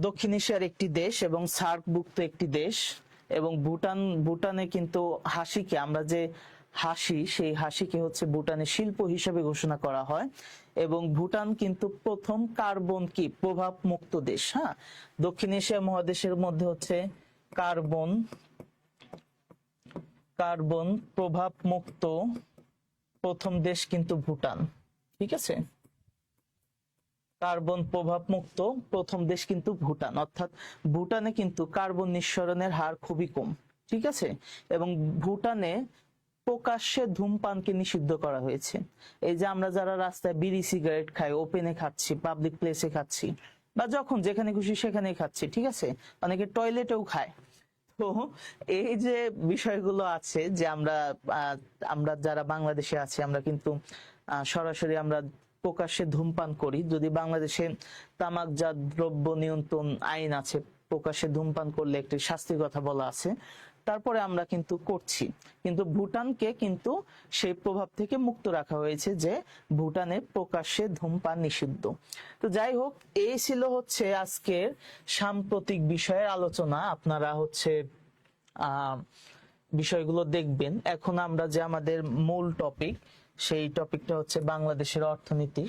দক্ষিণ এশিয়ার একটি দেশ এবং সার্কভুক্ত একটি দেশ এবং ভুটানে কিন্তু হাসিকে, আমরা যে হাসি, সেই হাসিকে হচ্ছে ভুটানের শিল্প হিসেবে ঘোষণা করা হয় এবং ভুটান কিন্তু প্রথম কার্বন কি প্রভাব মুক্ত দেশ। হ্যাঁ, দক্ষিণ এশিয়া মহাদেশের মধ্যে হচ্ছে কার্বন প্রভাব মুক্ত প্রথম দেশ কিন্তু ভুটান, ঠিক আছে। কার্বন প্রভাব মুক্ত প্রথম দেশ কিন্তু ভুটান, অর্থাৎ ভুটানে কিন্তু কার্বন নিঃসরণের হার খুবই কম, ঠিক আছে। এবং ভুটানে প্রকাশ্যে ধূমপানকে নিষিদ্ধ করা হয়েছে। এই যে আমরা যারা রাস্তায় বিড়ি সিগারেট খাই, ওপেনে খাচ্ছি, পাবলিক প্লেসে খাচ্ছি, বা যখন যেখানে খুশি সেখানেই খাচ্ছি, ঠিক আছে, অনেকে টয়লেটেও খায়। তো এই যে বিষয়গুলো আছে যে আমরা যারা বাংলাদেশে আছি, আমরা কিন্তু সরাসরি আমরা প্রকাশ্যে ধূমপান করি। যদি বাংলাদেশে তামাকজাত দ্রব্য নিয়ন্ত্রণ আইন আছে, প্রকাশ্যে ধূমপান করলে একটি শাস্তির কথা বলা আছে, তারপরে আমরা কিন্তু করছি। কিন্তু ভুটানকে কিন্তু সেই প্রভাব থেকে মুক্ত রাখা হয়েছে, যে ভুটানে প্রকাশ্যে ধূমপান নিষিদ্ধ। তো যাই হোক, এই ছিল হচ্ছে আজকের সাম্প্রতিক বিষয়ের আলোচনা। আপনারা হচ্ছে বিষয়গুলো দেখবেন। এখন আমরা যে আমাদের মূল টপিক, সেই টপিকটা হচ্ছে বাংলাদেশের অর্থনীতি,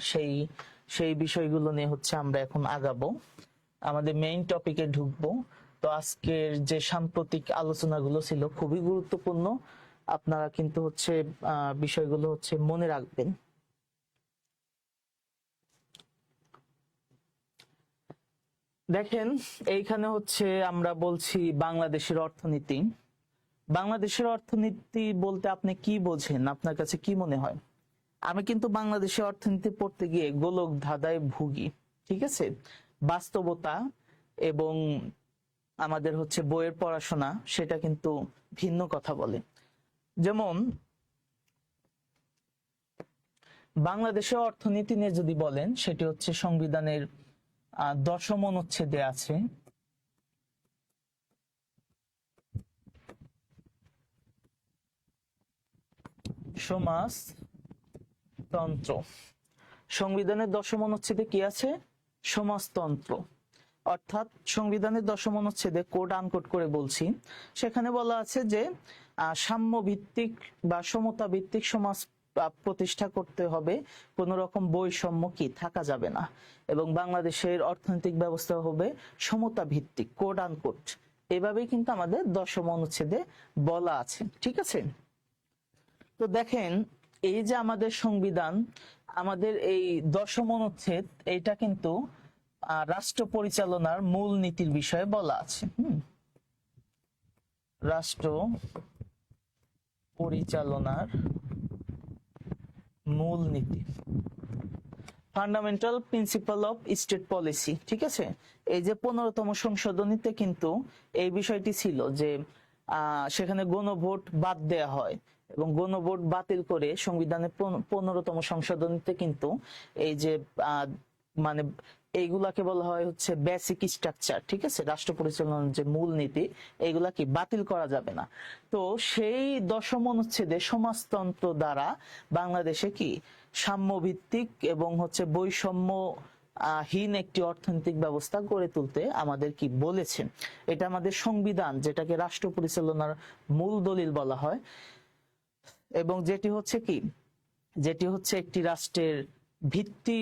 সেই বিষয়গুলো নিয়ে হচ্ছে আমরা এখন আগাবো, আমাদের মেইন টপিকে ঢুকবো। তো আজকের যে সাম্প্রতিক আলোচনাগুলো ছিল খুবই গুরুত্বপূর্ণ, আপনারা কিন্তু হচ্ছে বিষয়গুলো হচ্ছে মনে রাখবেন। দেখেন, এইখানে হচ্ছে আমরা বলছি বাংলাদেশের অর্থনীতি। বাংলাদেশের অর্থনীতি বলতে আপনি কি বোঝেন, আপনার কাছে কি মনে হয়? আমি কিন্তু বাংলাদেশের অর্থনীতি পড়তে গিয়ে গোলক ধাঁধায় ভুগি, ঠিক আছে। বাস্তবতা এবং আমাদের হচ্ছে বইয়ের পড়াশোনা, সেটা কিন্তু ভিন্ন কথা বলে। যেমন বাংলাদেশের অর্থনীতি নিয়ে যদি বলেন, সেটি হচ্ছে সংবিধানের 10ম অনুচ্ছেদে আছে। সমাজতন্ত্র। সংবিধানের 10ম অনুচ্ছেদে কি আছে? সমাজতন্ত্র। অর্থাৎ সংবিধানের 10ম অনুচ্ছেদে কোড আনকোড করে বলছি, সেখানে বলা আছে যে সাম্য ভিত্তিক বা সমতা ভিত্তিক সমাজ প্রতিষ্ঠা করতে হবে, কোন রকম বৈষম্য কি থাকা যাবে না, এবং বাংলাদেশের অর্থনৈতিক ব্যবস্থা হবে সমতা ভিত্তিক, কোড আনকোড। এভাবেই কিন্তু আমাদের 10ম অনুচ্ছেদে বলা আছে, ঠিক আছে। তো দেখেন, এই যে আমাদের সংবিধান, আমাদের এই 10ম অনুচ্ছেদ, এটা কিন্তু রাষ্ট্র পরিচালনার মূল নীতির বিষয়ে বলা আছে। রাষ্ট্র পরিচালনার মূল নীতি, fundamental principal of state policy, ঠিক আছে। এই যে 15তম সংশোধনীতে কিন্তু এই বিষয়টি ছিল যে সেখানে গণভোট বাদ দেয়া হয় এবং গণভোট বাতিল করে সংবিধানের 15তম সংশোধনীতে কিন্তু এই যে মানে এইগুলাকে বলা হয় হচ্ছে বেসিক স্ট্রাকচার, ঠিক আছে, রাষ্ট্র পরিচালনার যে মূলনীতি, এইগুলা কি বাতিল করা যাবে না। তো সেই 10ম অনুচ্ছেদে সমাজতন্ত্র দ্বারা বাংলাদেশে কি সাম্যভিত্তিক এবং হচ্ছে বৈষম্য হীন একটি অর্থনৈতিক ব্যবস্থা গড়ে তুলতে আমাদের কি বলেছেন। এটা আমাদের সংবিধান, যেটাকে রাষ্ট্র পরিচালনার মূল দলিল বলা হয়, এবং যেটি হচ্ছে একটি রাষ্ট্রের ভিত্তি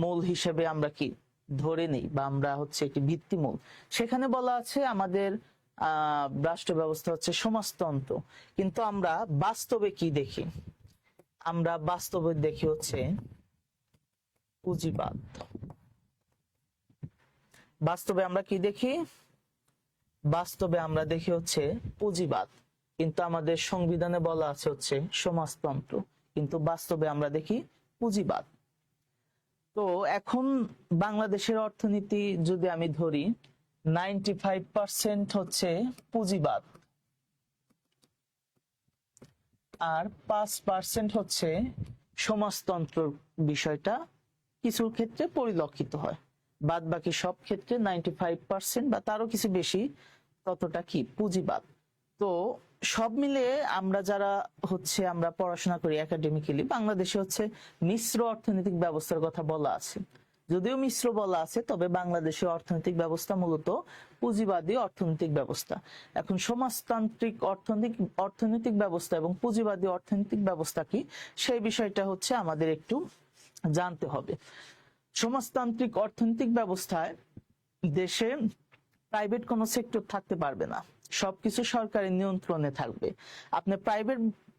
মূল হিসেবে আমরা কি ধরে নেই, বা আমরা হচ্ছে একটি ভিত্তিমূল। সেখানে বলা আছে আমাদের রাষ্ট্র ব্যবস্থা হচ্ছে সমাজতন্ত্র। কিন্তু আমরা বাস্তবে কি দেখি? আমরা বাস্তবে দেখি হচ্ছে পুঁজিবাদ। বাস্তবে আমরা কি দেখি? বাস্তবে আমরা দেখি হচ্ছে পুঁজিবাদ। কিন্তু আমাদের সংবিধানে বলা আছে হচ্ছে সমাজতন্ত্র, কিন্তু বাস্তবে আমরা দেখি পুঁজিবাদ। তো এখন বাংলাদেশের অর্থনীতি যদি আমি ধরি, 95% হচ্ছে পুঁজিবাদ, আর 5% হচ্ছে সমাজতন্ত্র। বিষয়টা কিছু ক্ষেত্রে পরিলক্ষিত হয়, বাদ বাকি সব ক্ষেত্রে 95% বা তারও কিছু বেশি ততটা কি পুঁজিবাদ। তো সব মিলিয়ে আমরা যারা হচ্ছে আমরা পড়াশোনা করি একাডেমিক্যালি, বাংলাদেশে হচ্ছে মিশ্র অর্থনৈতিক ব্যবস্থার কথা বলা আছে। যদিও মিশ্র বলা আছে, তবে বাংলাদেশের অর্থনৈতিক ব্যবস্থা মূলত পুঁজিবাদী অর্থনৈতিক ব্যবস্থা। এখন সমাজতান্ত্রিক অর্থনৈতিক ব্যবস্থা এবং পুঁজিবাদী অর্থনৈতিক ব্যবস্থা কি, সেই বিষয়টা হচ্ছে আমাদের একটু জানতে হবে। সমাজতান্ত্রিক অর্থনৈতিক ব্যবস্থায় দেশে প্রাইভেট কোনো সেক্টর থাকতে পারবে না, সবকিছু সরকারের নিয়ন্ত্রণে থাকবে। আপনি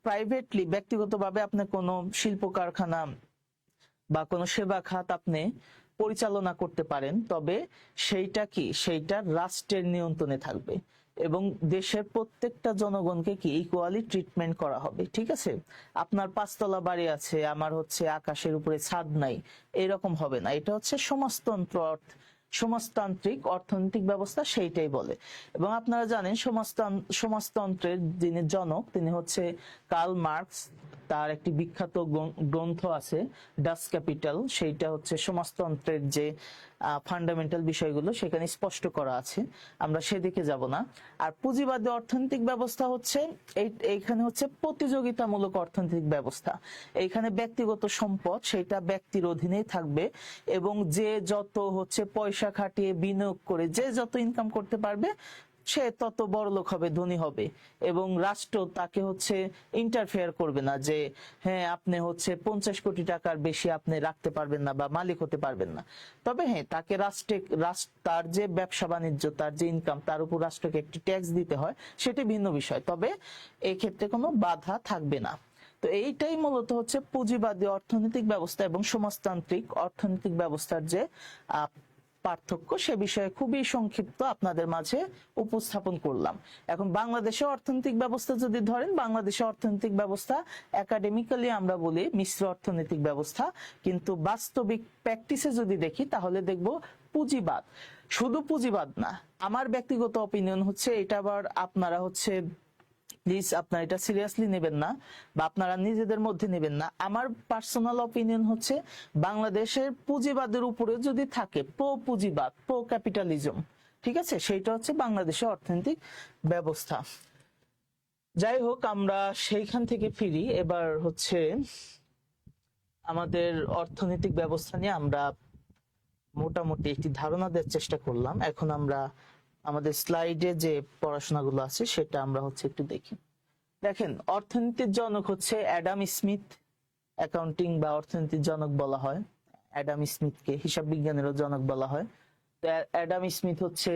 প্রাইভেটলি ব্যক্তিগতভাবে আপনি কোনো শিল্প কারখানা বা কোনো সেবা খাত আপনি পরিচালনা করতে পারেন, তবে সেইটা রাষ্ট্রের নিয়ন্ত্রণে থাকবে, এবং দেশের প্রত্যেকটা জনগণকে কি ইকুয়ালি ট্রিটমেন্ট করা হবে, ঠিক আছে। আপনার 5 তলা বাড়ি আছে, আমার হচ্ছে আকাশের উপরে ছাদ নাই, এরকম হবে না। এটা হচ্ছে সমাজতান্ত্রিক অর্থনৈতিক ব্যবস্থা, সেইটাই বলে। এবং আপনারা জানেন সমাজতন্ত্রের যিনি জনক, তিনি হচ্ছে কার্ল মার্কস। তার একটি বিখ্যাত গ্রন্থ আছে ডাস ক্যাপিটাল, সেইটা হচ্ছে সমাজতন্ত্রের যে ফান্ডামেন্টাল বিষয়গুলো সেখানে স্পষ্ট করা আছে, আমরা সেদিকে যাব না। আর পুঁজিবাদী অর্থনৈতিক ব্যবস্থা হচ্ছে এইখানে হচ্ছে প্রতিযোগিতামূলক অর্থনৈতিক ব্যবস্থা। এইখানে ব্যক্তিগত সম্পদ সেটা ব্যক্তির অধীনেই থাকবে, এবং যে যত হচ্ছে পয়সা খাটিয়ে বিনিয়োগ করে যে যত ইনকাম করতে পারবে, সে তত বড়লোক হবে, ধনী হবে, এবং রাষ্ট্র তাকে হচ্ছে ইন্টারফেয়ার করবে না যে হ্যাঁ আপনি হচ্ছে 50 কোটি টাকার বেশি আপনি রাখতে পারবেন না বা মালিক হতে পারবেন না। তবে হ্যাঁ, তাকে তার যে ব্যবসা বাণিজ্য, তার যে ইনকাম, তার উপর রাষ্ট্রকে একটি ট্যাক্স দিতে হয়, সেটি ভিন্ন বিষয়, তবে এই ক্ষেত্রে কোনো বাধা থাকবে না। তো এইটাই মূলত হচ্ছে পুঁজিবাদী অর্থনৈতিক ব্যবস্থা এবং সমাজতান্ত্রিক অর্থনৈতিক ব্যবস্থার যে পার্থক্য, সে বিষয়ে খুবই সংক্ষিপ্ত আপনাদের মাঝে উপস্থাপন করলাম। এখন বাংলাদেশের অর্থনৈতিক ব্যবস্থা যদি ধরেন, বাংলাদেশের অর্থনৈতিক ব্যবস্থা একাডেমিক্যালি আমরা বলি মিশ্র অর্থনৈতিক ব্যবস্থা, কিন্তু বাস্তবিক প্র্যাকটিসে যদি দেখি তাহলে দেখব পুঁজিবাদ। শুধু পুঁজিবাদ না, আমার ব্যক্তিগত অপিনিয়ন হচ্ছে, এটা আবার আপনারা হচ্ছে প্লিজ আপনারা এটা সিরিয়াসলি নেবেন না, বা আপনারা নিজেদের মধ্যে নেবেন না। আমার পার্সোনাল অপিনিয়ন হচ্ছে, বাংলাদেশের পুঁজিবাদের উপরে যদি থাকে পুঁজিবাদ, ক্যাপিটালিজম, ঠিক আছে, সেইটা হচ্ছে বাংলাদেশের অর্থনৈতিক ব্যবস্থা। যাই হোক, আমরা সেইখান থেকে ফিরি। এবার হচ্ছে আমাদের অর্থনৈতিক ব্যবস্থা নিয়ে আমরা মোটামুটি একটি ধারণা দেওয়ার চেষ্টা করলাম। এখন আমরা আমাদের স্লাইডে যে পড়াশোনাগুলো আছে সেটা আমরা হচ্ছে একটু দেখি। দেখেন, অর্থনীতির জনক হচ্ছে অ্যাডাম স্মিথ। অ্যাকাউন্টিং বা অর্থনীতির জনক বলা হয় অ্যাডাম স্মিথকে, হিসাব বিজ্ঞানেরও জনক বলা হয়। তো অ্যাডাম স্মিথ হচ্ছে,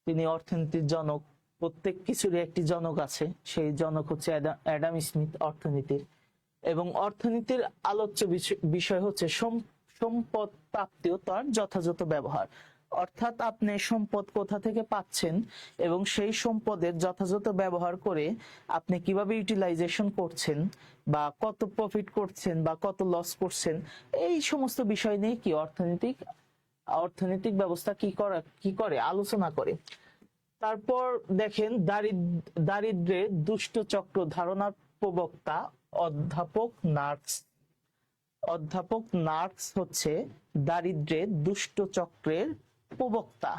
তিনি অর্থনীতির জনক। প্রত্যেক কিছুরই একটি জনক আছে, সেই জনক হচ্ছে অ্যাডাম স্মিথ অর্থনীতির। এবং অর্থনীতির আলোচ্য বিষয় হচ্ছে সম্পদ প্রাপ্তি ও তার যথাযথ ব্যবহার। অর্থাৎ আপনি সম্পদ কোথা থেকে পাচ্ছেন এবং সেই সম্পদের যথাযথ ব্যবহার করে আপনি কিভাবে ইউটিলাইজেশন করছেন, বা কত প্রফিট করছেন বা কত লস করছেন, এই সমস্ত বিষয় নিয়ে কি অর্থনৈতিক ব্যবস্থা কি করে আলোচনা করে। তারপর দেখেন, দারিদ্র্যের দুষ্ট চক্র ধারণার প্রবক্তা অধ্যাপক মার্কস। অধ্যাপক মার্কস হচ্ছে দারিদ্র্যের দুষ্ট চক্রের প্রবক্তা।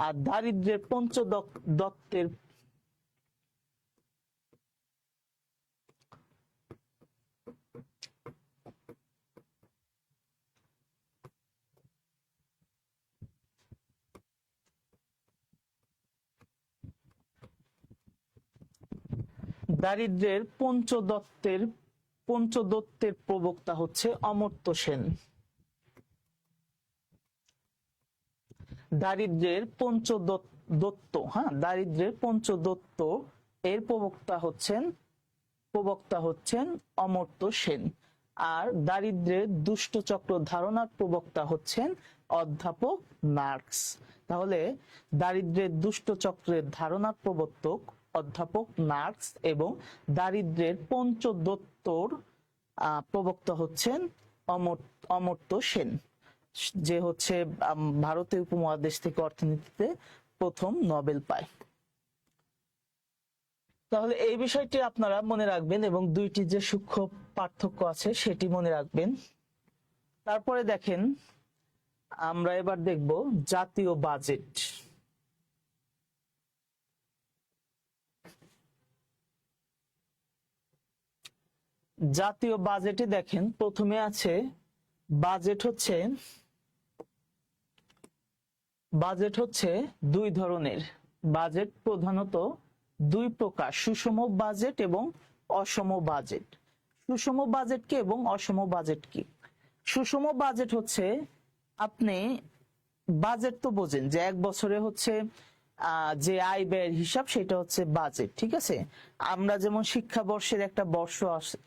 আর দারিদ্র্যের পঞ্চদত্তের দারিদ্র্যের পঞ্চদত্তের প্রবক্তা হচ্ছে অমর্ত্য সেন। দারিদ্র্যের পঞ্চদত্ত এর প্রবক্তা হচ্ছেন অমর্ত্য সেন। আর দারিদ্র্যের দুষ্ট চক্র ধারণার প্রবক্তা হচ্ছেন অধ্যাপক মার্কস। তাহলে দারিদ্র্যের দুষ্ট চক্রের ধারণার প্রবর্তক অধ্যাপক মার্কস এবং দারিদ্র্যের পঞ্চদত্তর প্রবক্তা হচ্ছেন অমর্ত্য সেন, যে হচ্ছে ভারতীয় উপমহাদেশ থেকে অর্থনীতিতে প্রথম নোবেল পায়। তাহলে এই বিষয়টি আপনারা মনে রাখবেন এবং দুইটি যে সূক্ষ্ম পার্থক্য আছে সেটি মনে রাখবেন। তারপরে দেখেন, আমরা এবার দেখব জাতীয় বাজেট। জাতীয় বাজেটে দেখেন প্রথমে আছে বাজেট হচ্ছে দুই ধরনের। বাজেট প্রধানত দুই প্রকার, সুষম বাজেট এবং অসম বাজেট। সুষম বাজেট কি এবং অসম বাজেট কি? সুষম বাজেট হচ্ছে, আপনি বাজেট তো বোঝেন যে এক বছরে হচ্ছে যে আয় ব্যয়ের হিসাব, সেটা হচ্ছে বাজেট, ঠিক আছে। আমরা যেমন শিক্ষাবর্ষের একটা বর্ষ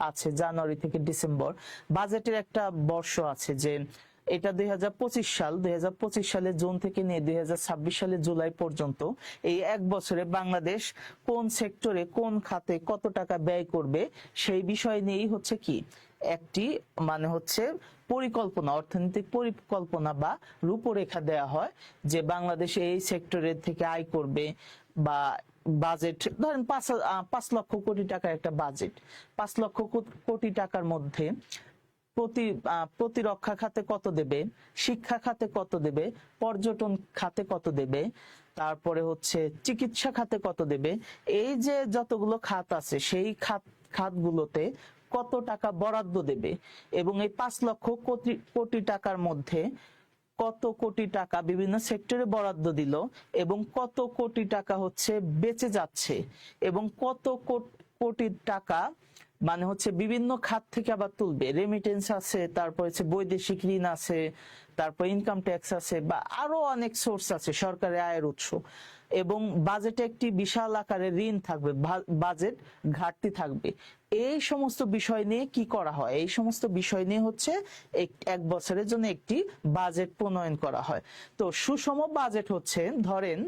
আছে জানুয়ারি থেকে ডিসেম্বর, বাজেটের একটা বর্ষ আছে যে এটা 2025 সাল, 2025 সালে জুন থেকে নিয়ে 2026 সালে জুলাই পর্যন্ত এই এক বছরে বাংলাদেশ কোন সেক্টরে কোন খাতে কত টাকা ব্যয় করবে সেই বিষয় নিয়েই হচ্ছে কি একটি মানে হচ্ছে পরিকল্পনা, অর্থনৈতিক পরিকল্পনা বা রূপরেখা দেয়া হয় যে বাংলাদেশ এই সেক্টরের থেকে আয় করবে। বা বাজেট ধরেন 5 লক্ষ কোটি টাকার একটা বাজেট, 5 লক্ষ কোটি টাকার মধ্যে প্রতিরক্ষা খাতে কত দেবে, শিক্ষা খাতে কত দেবে, পর্যটন খাতে কত দেবে, তারপরে হচ্ছে চিকিৎসা খাতে কত দেবে, এই যে যতগুলো খাত আছে সেই খাতগুলোতে কত টাকা বরাদ্দ দেবে এবং এই 5 লক্ষ কোটি টাকার মধ্যে কত কোটি টাকা বিভিন্ন সেক্টরে বরাদ্দ দিল এবং কত কোটি টাকা হচ্ছে বেঁচে যাচ্ছে এবং কত কোটি টাকা মানে হচ্ছে বিভিন্ন খাত থেকে আবার তুলবে। রেমিটেন্স আছে, তারপর হচ্ছে বৈদেশিক ঋণ আছে, তারপর ইনকাম ট্যাক্স আছে বা আরো অনেক সোর্স আছে সরকারের আয়ের উৎস। এবং বাজেটে একটি বিশাল আকারের ঋণ থাকবে, বাজেট ঘাটতি থাকবে। এই সমস্ত বিষয় নিয়ে কি করা হয়? এই সমস্ত বিষয় নিয়ে হচ্ছে এক বছরের জন্য একটি বাজেট প্রণয়ন করা হয়। তো সুষম বাজেট হচ্ছে, ধরেন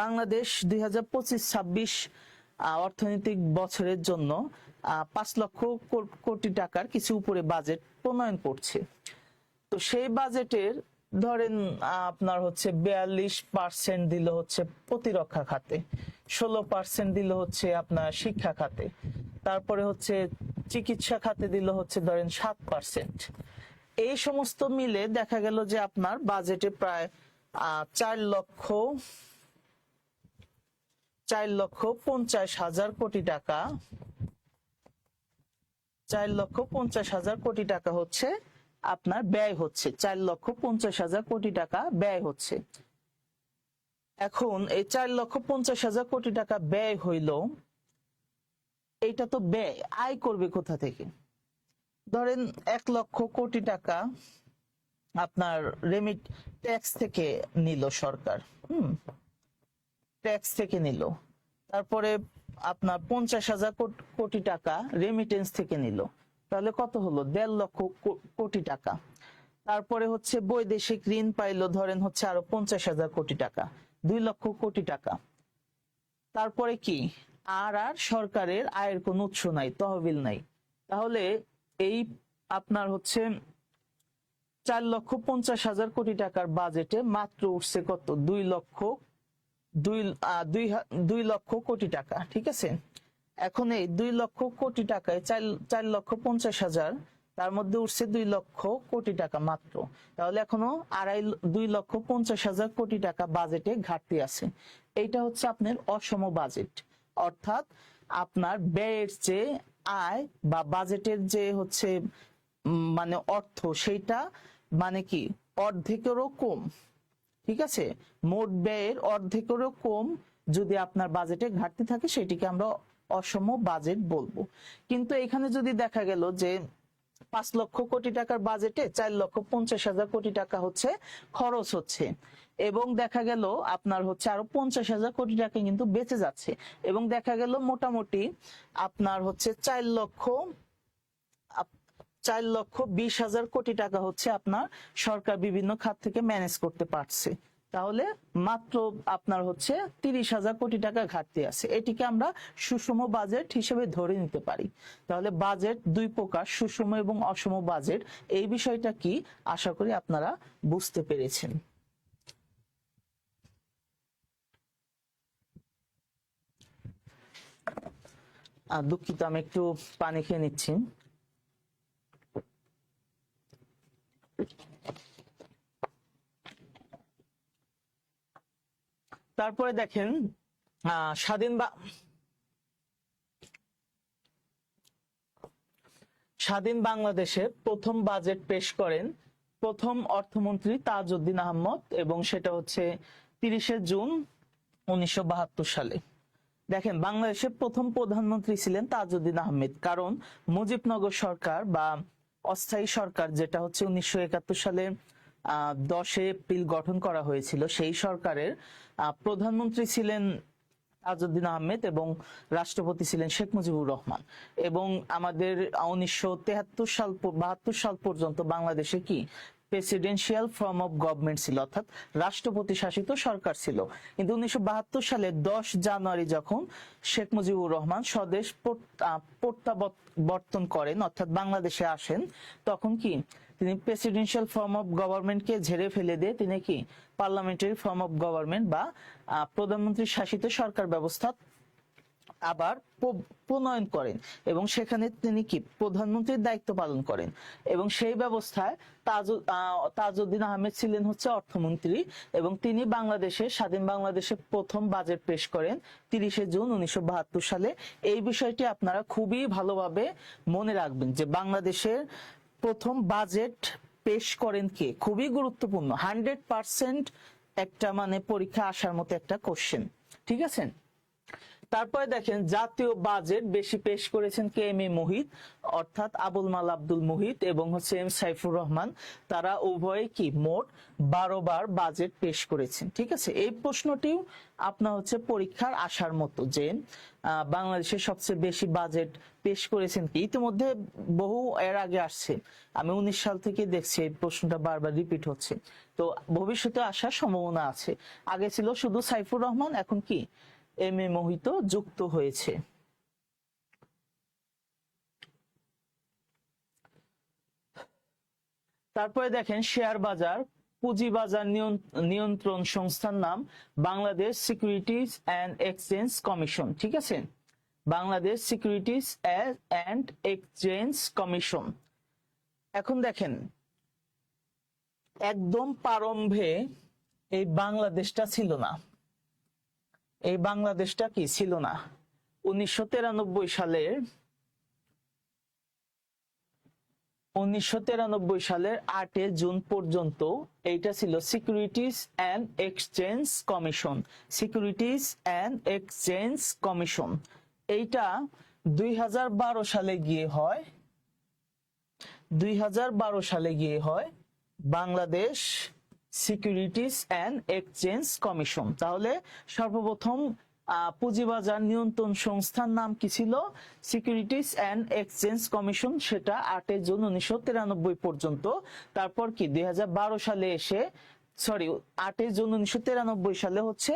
বাংলাদেশ 2025-26 অর্থনৈতিক বছরের জন্য 5 লক্ষ কোটি টাকার কিছু উপরে বাজেট প্রণয়ন করছে। তো সেই বাজেটের ধরেন আপনার হচ্ছে 42% দিল হচ্ছে প্রতিরক্ষা খাতে, 16% দিল হচ্ছে আপনার শিক্ষা খাতে, তারপরে হচ্ছে চিকিৎসা খাতে দিল হচ্ছে ধরেন 7%। এই সমস্ত মিলে দেখা গেল যে আপনার বাজেটে প্রায় 4,50,000 কোটি টাকা, 4,50,000 কোটি টাকা হচ্ছে আপনার ব্যয় হচ্ছে, 4,50,000 কোটি টাকা ব্যয় হচ্ছে। এখন এই 4,50,000 কোটি টাকা ব্যয় হইল, এইটা তো ব্যয়, আয় করবে কোথা থেকে? ধরেন 1,00,000 কোটি টাকা আপনার ট্যাক্স থেকে নিল সরকার, ট্যাক্স থেকে নিল। তারপরে আপনার 50,000 কোটি টাকা রেমিটেন্স থেকে নিল, তাহলে কত হলো? 1,50,000 কোটি টাকা। তারপরে হচ্ছে বৈদেশিক ঋণ পাইলো ধরেন হচ্ছে আরো 50,000 কোটি টাকা, 2,00,000 কোটি টাকা। তারপরে কি আর সরকারের আয়ের কোন উৎস নাই, তহবিল নাই। তাহলে এই আপনার হচ্ছে 4,50,000 কোটি টাকার বাজেটে মাত্র উঠছে কত? 2 লক্ষ কোটি টাকা, ঠিক আছে। এখন এই 2 লক্ষ কোটি টাকায় 4,50,000 তার মধ্যে উঠছে 2 লক্ষ কোটি টাকা মাত্র। তাহলে এখনো 2,50,00,000 কোটি টাকা বাজেটে ঘাটতি আছে। এইটা হচ্ছে আপনার অসম বাজেট, অর্থাৎ আপনার ব্যয়ের যে আয় বা বাজেটের যে হচ্ছে মানে অর্থ, সেইটা মানে কি অর্ধেকেরও কম। ঠিক আছে, মোট ব্যয়ের অর্ধেকেরও কম যদি আপনার বাজেটে ঘাটতি থাকে সেটিকে আমরা অসম বাজেট বলবো। কিন্তু এখানে যদি দেখা গেল যে 5 লক্ষ কোটি টাকার বাজেটে 4,50,000 কোটি টাকা হচ্ছে খরচ হচ্ছে, এবং দেখা গেল আপনার হচ্ছে আরো 50,000 কোটি টাকা কিন্তু বেঁচে যাচ্ছে, এবং দেখা গেল মোটামুটি আপনার হচ্ছে 4,20,000 কোটি টাকা হচ্ছে আপনার সরকার বিভিন্ন খাত থেকে ম্যানেজ করতে পারছে। তাহলে মাত্র আপনার হচ্ছে 30,000 কোটি টাকা ঘাটতি আছে। এটিকে আমরা সুষম বাজেট হিসেবে ধরে নিতে পারি। তাহলে বাজেট দুই প্রকার, সুষম এবং অসম বাজেট। এই বিষয়টা কি আশা করি আপনারা বুঝতে পেরেছেন। দুঃখিত, আমি একটু পানি খেয়ে নিচ্ছি। তারপরে দেখেন স্বাধীন বাংলাদেশে প্রথম বাজেট পেশ করেন প্রথম অর্থমন্ত্রী তাজউদ্দিন আহমদ, এবং সেটা হচ্ছে 30শে জুন 1972 সালে। দেখেন, বাংলাদেশের প্রথম প্রধানমন্ত্রী ছিলেন তাজউদ্দিন আহমেদ, কারণ মুজিবনগর সরকার বা অস্থায়ী সরকার, যেটা হচ্ছে 1971 সালে 10 এপ্রিল গঠন করা হয়েছিল, সেই সরকারের প্রধানমন্ত্রী ছিলেন তাজউদ্দিন আহমেদ এবং রাষ্ট্রপতি ছিলেন শেখ মুজিবুর রহমান। এবং আমাদের 1973 সাল পর্যন্ত বাংলাদেশে কি প্রেসিডেন্সিয়াল ফর্ম অফ গভর্নমেন্ট ছিল, অর্থাৎ রাষ্ট্রপতি শাসিত সরকার ছিল। কিন্তু 1972 সালে 10 জানুয়ারি যখন শেখ মুজিবুর রহমান স্বদেশ প্রত্যাবর্তন করেন, অর্থাৎ বাংলাদেশে আসেন, তখন কি তিনি প্রেসিডেন্সিয়াল ফর্ম অফ গভর্নমেন্টকে ঝেড়ে ফেলে দিয়ে তিনি কি পার্লামেন্টারি ফর্ম অফ গভর্নমেন্ট বা প্রধানমন্ত্রী শাসিত সরকার ব্যবস্থা আবার প্রণয়ন করেন, এবং সেখানে তিনি কি প্রধানমন্ত্রীর দায়িত্ব পালন করেন। এবং সেই ব্যবস্থায় তাজউদ্দিন আহমেদ ছিলেন হচ্ছে অর্থমন্ত্রী, এবং তিনি স্বাধীন বাংলাদেশে প্রথম বাজেট পেশ করেন 30শে জুন 1972 সালে। এই বিষয়টি আপনারা খুবই ভালোভাবে মনে রাখবেন যে বাংলাদেশের প্রথম বাজেট পেশ করেন কে, খুবই গুরুত্বপূর্ণ, 100% একটা মানে পরীক্ষা আসার মতো একটা কোশ্চেন। ঠিক আছে, তারপরে দেখেন জাতীয় বাজেট বেশি পেশ করেছেন কে, এম এ মুহিত, অর্থাৎ আবুল মাল আব্দুল মুহিত এবং হচ্ছে এম সাইফুর রহমান। তারা উভয়ে কি মোট 12 বার বাজেট পেশ করেছেন। ঠিক আছে, এই প্রশ্নটিও আপনার হচ্ছে পরীক্ষার আসার মতো যে বাংলাদেশের সবচেয়ে বেশি বাজেট পেশ করেছেন কি। ইতিমধ্যে বহু এর আগে আসছে, আমি 19 সাল থেকে দেখছি এই প্রশ্নটা বারবার রিপিট হচ্ছে, তো ভবিষ্যতে আসার সম্ভাবনা আছে। আগে ছিল শুধু সাইফুর রহমান, এখন কি এম এ মোহিত যুক্ত হয়েছে। তারপরে দেখেন শেয়ার বাজার পুঁজিবাজার নিয়ন্ত্রণ সংস্থার নাম Bangladesh securities and exchange commission. ঠিক আছে, Bangladesh securities and exchange commission. এখন দেখেন, একদম প্রারম্ভে এই বাংলাদেশটা ছিল না, এই বাংলাদেশটা কি ছিল না। 1993 সালের 8 জুন পর্যন্ত এইটা ছিল securities and exchange commission, securities and exchange commission. এইটা 2012 সালে গিয়ে হয়, 2012 সালে গিয়ে হয় Bangladesh securities and exchange commission. তাহলে সর্বপ্রথম পুঁজিবাজার নিয়ন্ত্রণ সংস্থার নাম কি ছিল, সিকিউরিটিজ অ্যান্ড এক্সচেঞ্জ কমিশন, সেটা 8 জুন 1993 পর্যন্ত। তারপর কি 2012 সালে এসে 8 জুন 1993 সালে হচ্ছে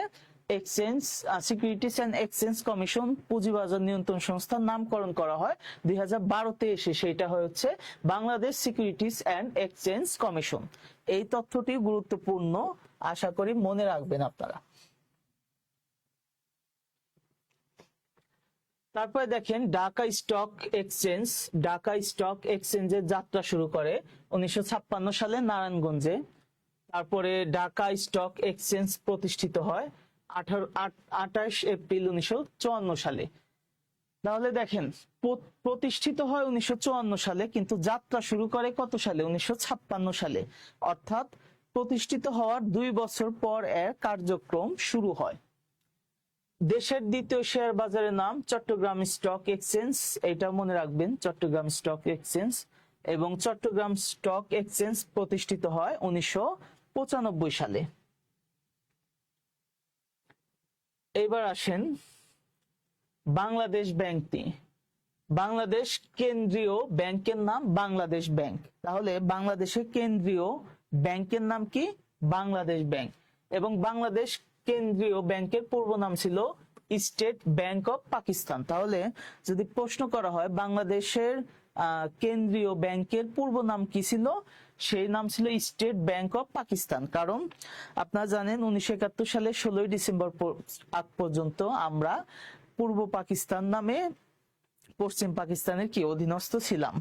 exchange securities and exchange commission পুঁজিবাজার নিয়ন্ত্রণ সংস্থার নামকরণ করা হয়। 2012-তে এসে সেটা হচ্ছে Bangladesh securities and exchange commission. এই তথ্যটি গুরুত্বপূর্ণ, আশা করি মনে রাখবেন আপনারা। তারপরে দেখেন Dhaka stock exchange. Dhaka stock এক্সচেঞ্জের যাত্রা শুরু করে 1956 সালে নারায়ণগঞ্জে। তারপরে ঢাকা স্টক এক্সচেঞ্জ প্রতিষ্ঠিত হয় 28 এপ্রিল 1954 সালে। তাহলে দেখেন প্রতিষ্ঠিত হয় 1954 সালে, কিন্তু যাত্রা শুরু করে কত সালে? 1956 সালে। অর্থাৎ প্রতিষ্ঠিত হওয়ার 2 বছর পর এর কার্যক্রম শুরু হয়। দেশের দ্বিতীয় শেয়ার বাজারের নাম চট্টগ্রাম স্টক এক্সচেঞ্জ, এটা মনে রাখবেন, চট্টগ্রাম স্টক এক্সচেঞ্জ। এবং চট্টগ্রাম স্টক এক্সচেঞ্জ প্রতিষ্ঠিত হয় 1995 সালে। এবার আসেন বাংলাদেশ ব্যাংক নিয়ে। বাংলাদেশ কেন্দ্রীয় ব্যাংকের নাম বাংলাদেশ ব্যাংক। তাহলে বাংলাদেশের কেন্দ্রীয় ব্যাংকের নাম কি? বাংলাদেশ ব্যাংক। এবং বাংলাদেশ কেন্দ্রীয় ব্যাংকের পূর্ব নাম ছিল স্টেট ব্যাংক অফ পাকিস্তান। তাহলে যদি প্রশ্ন করা হয় বাংলাদেশের কেন্দ্রীয় ব্যাংকের পূর্ব নাম কি ছিল, সেই নাম ছিল স্টেট ব্যাংক অফ পাকিস্তান। কারণ আপনারা জানেন 1971 সালে 16 ডিসেম্বর আগ পর্যন্ত আমরা পূর্ব পাকিস্তান নামে পশ্চিম পাকিস্তানের কি অধীনস্থ ছিলাম।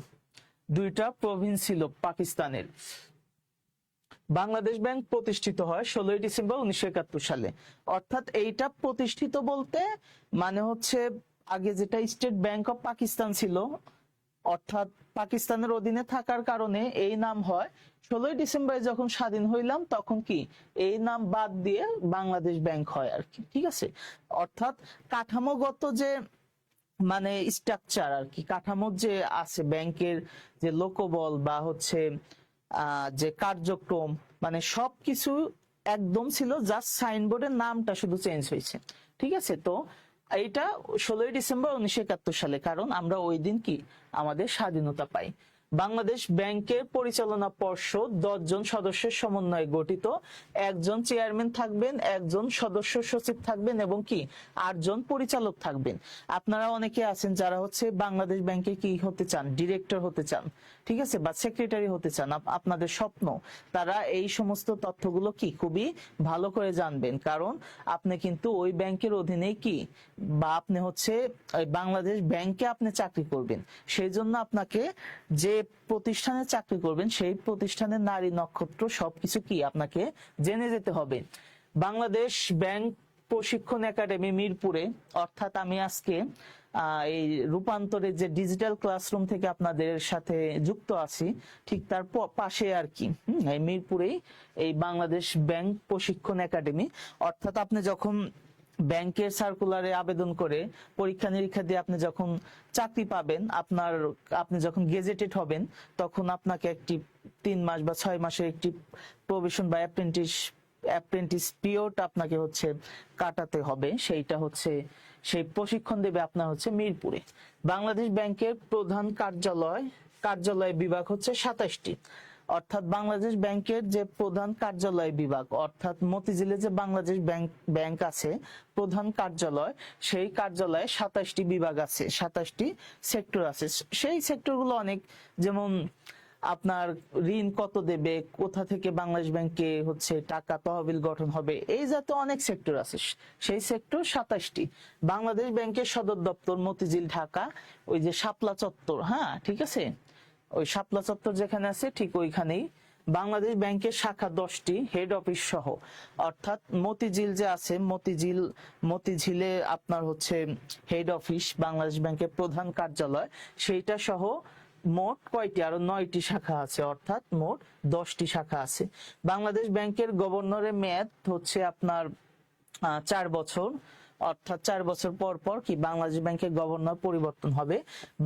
2টা প্রভিন্স ছিল পাকিস্তানের। বাংলাদেশ ব্যাংক প্রতিষ্ঠিত হয় 16 ডিসেম্বর 1971 সালে। অর্থাৎ এইটা প্রতিষ্ঠিত বলতে মানে হচ্ছে আগে যেটা স্টেট ব্যাংক অফ পাকিস্তান ছিল, অর্থাৎ পাকিস্তানের অধীনে থাকার কারণে এই নাম হয়। 16 ডিসেম্বরে যখন স্বাধীন হইলাম তখন কি এই নাম বাদ দিয়ে বাংলাদেশ ব্যাংক হয় আর কি। ঠিক আছে, অর্থাৎ কাঠামোগত যে মানে স্ট্রাকচার আর কি, কাঠামোর যে আছে ব্যাংকের যে লোকবল বা হচ্ছে যে কার্যক্রম, মানে সবকিছু একদম ছিল, জাস্ট সাইনবোর্ডের নামটা শুধু চেঞ্জ হয়েছে। ঠিক আছে, তো এইটা 16 ডিসেম্বর 1971 সালে, কারণ আমরা ওই দিন কি আমাদের স্বাধীনতা পাই। বাংলাদেশ ব্যাংকের পরিচালনা পর্ষদ 10 জন সদস্যের সমন্বয়ে গঠিত। একজন চেয়ারম্যান থাকবেন, একজন সদস্য সচিব থাকবেন এবং কি 8 জন পরিচালক থাকবেন। আপনারা অনেকে আছেন যারা হচ্ছে বাংলাদেশ ব্যাংকে কি হতে চান, ডিরেক্টর হতে চান, ঠিক আছে, বা সেক্রেটারি হতে চান, আপনাদের স্বপ্ন। তারা এই সমস্ত তথ্যগুলো কি খুবই ভালো করে জানবেন, কারণ আপনি কিন্তু ওই ব্যাংকের অধীনেই কি বা আপনি হচ্ছে বাংলাদেশ ব্যাংকে আপনি চাকরি করবেন। সেই জন্য আপনাকে যে প্রতিষ্ঠানে চাকরি করবেন সেই প্রতিষ্ঠানের নারী নক্ষত্র সবকিছু কি আপনাকে জেনে যেতে হবে। বাংলাদেশ ব্যাংক প্রশিক্ষণ একাডেমি মিরপুরে, অর্থাৎ আমি আজকে এই রূপান্তরের যে ডিজিটাল ক্লাসরুম থেকে আপনাদের সাথে যুক্ত আছি, ঠিক তার পাশে আর কি এই মিরপুরেই এই বাংলাদেশ ব্যাংক প্রশিক্ষণ একাডেমি। অর্থাৎ আপনি যখন ব্যাংকের সার্কুলারে আবেদন করে পরীক্ষা নিরীক্ষা দিয়ে আপনি যখন চাকরি পাবেন, আপনি যখন গেজেটেড হবেন, তখন আপনাকে একটি 3 মাস বা 6 মাসের একটি প্রবেশন বা অ্যাপ্রেন্টিস পিরিয়ড আপনাকে হচ্ছে কাটাতে হবে। সেইটা হচ্ছে সেই প্রশিক্ষণ দেবে আপনার হচ্ছে মিরপুরে। বাংলাদেশ ব্যাংকের প্রধান কার্যালয় বিভাগ হচ্ছে 27টি। অর্থাৎ বাংলাদেশ ব্যাংকের যে প্রধান কার্যালয় বিভাগ, অর্থাৎ মতিঝিলে যে বাংলাদেশ ব্যাংক আছে প্রধান কার্যালয়, সেই কার্যালয়ে 27টি বিভাগ আছে, 27টি সেক্টর আছে। সেই সেক্টরগুলো অনেক, যেমন আপনার ঋণ কত দেবে, কোথা থেকে বাংলাদেশ ব্যাংকে হচ্ছে টাকা তহবিল গঠন হবে, এই জাতীয় অনেক সেক্টর আছে। সেই সেক্টর 27টি। বাংলাদেশ ব্যাংকের সদর দপ্তর মতিঝিল ঢাকা, ওই যে শাপলা চত্বর, হ্যাঁ ঠিক আছে, ওই শাপলা চত্বর যেখানে আছে ঠিক ওইখানেই। বাংলাদেশ ব্যাংকের শাখা 10টি, হেড অফিস সহ। অর্থাৎ মতিঝিল যে আছে, মতিঝিলে আপনার হচ্ছে হেড অফিস, বাংলাদেশ ব্যাংকের প্রধান কার্যালয়, সেইটা সহ মোট কয়টি? আরো 9টি শাখা আছে, অর্থাৎ মোট 10টি শাখা আছে। বাংলাদেশ ব্যাংকের গভর্নরের মেয়াদ হচ্ছে আপনার 4 বছর। অর্থাৎ 4 বছর পর পর কি বাংলাদেশ ব্যাংকের গভর্নর পরিবর্তন হবে।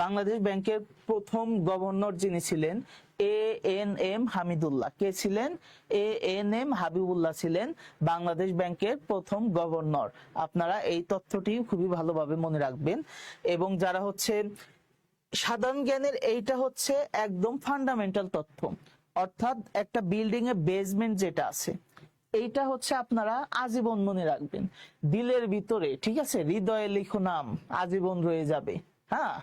বাংলাদেশ ব্যাংকের প্রথম গভর্নর যিনি ছিলেন ANM হামিদুল্লাহ। কে ছিলেন? ANM হাবিবুল্লাহ ছিলেন বাংলাদেশ ব্যাংকের প্রথম গভর্নর। আপনারা এই তথ্যটি খুবই ভালোভাবে মনে রাখবেন। এবং যারা হচ্ছে সাধারণ জ্ঞানের, এইটা হচ্ছে একদম ফান্ডামেন্টাল তথ্য। অর্থাৎ একটা বিল্ডিং এর বেসমেন্ট যেটা আছে, এইটা হচ্ছে আপনারা আজীবন মনে রাখবেন দিলের ভিতরে, ঠিক আছে, হৃদয়ে লিখো নাম, আজীবন রয়ে যাবে। হ্যাঁ,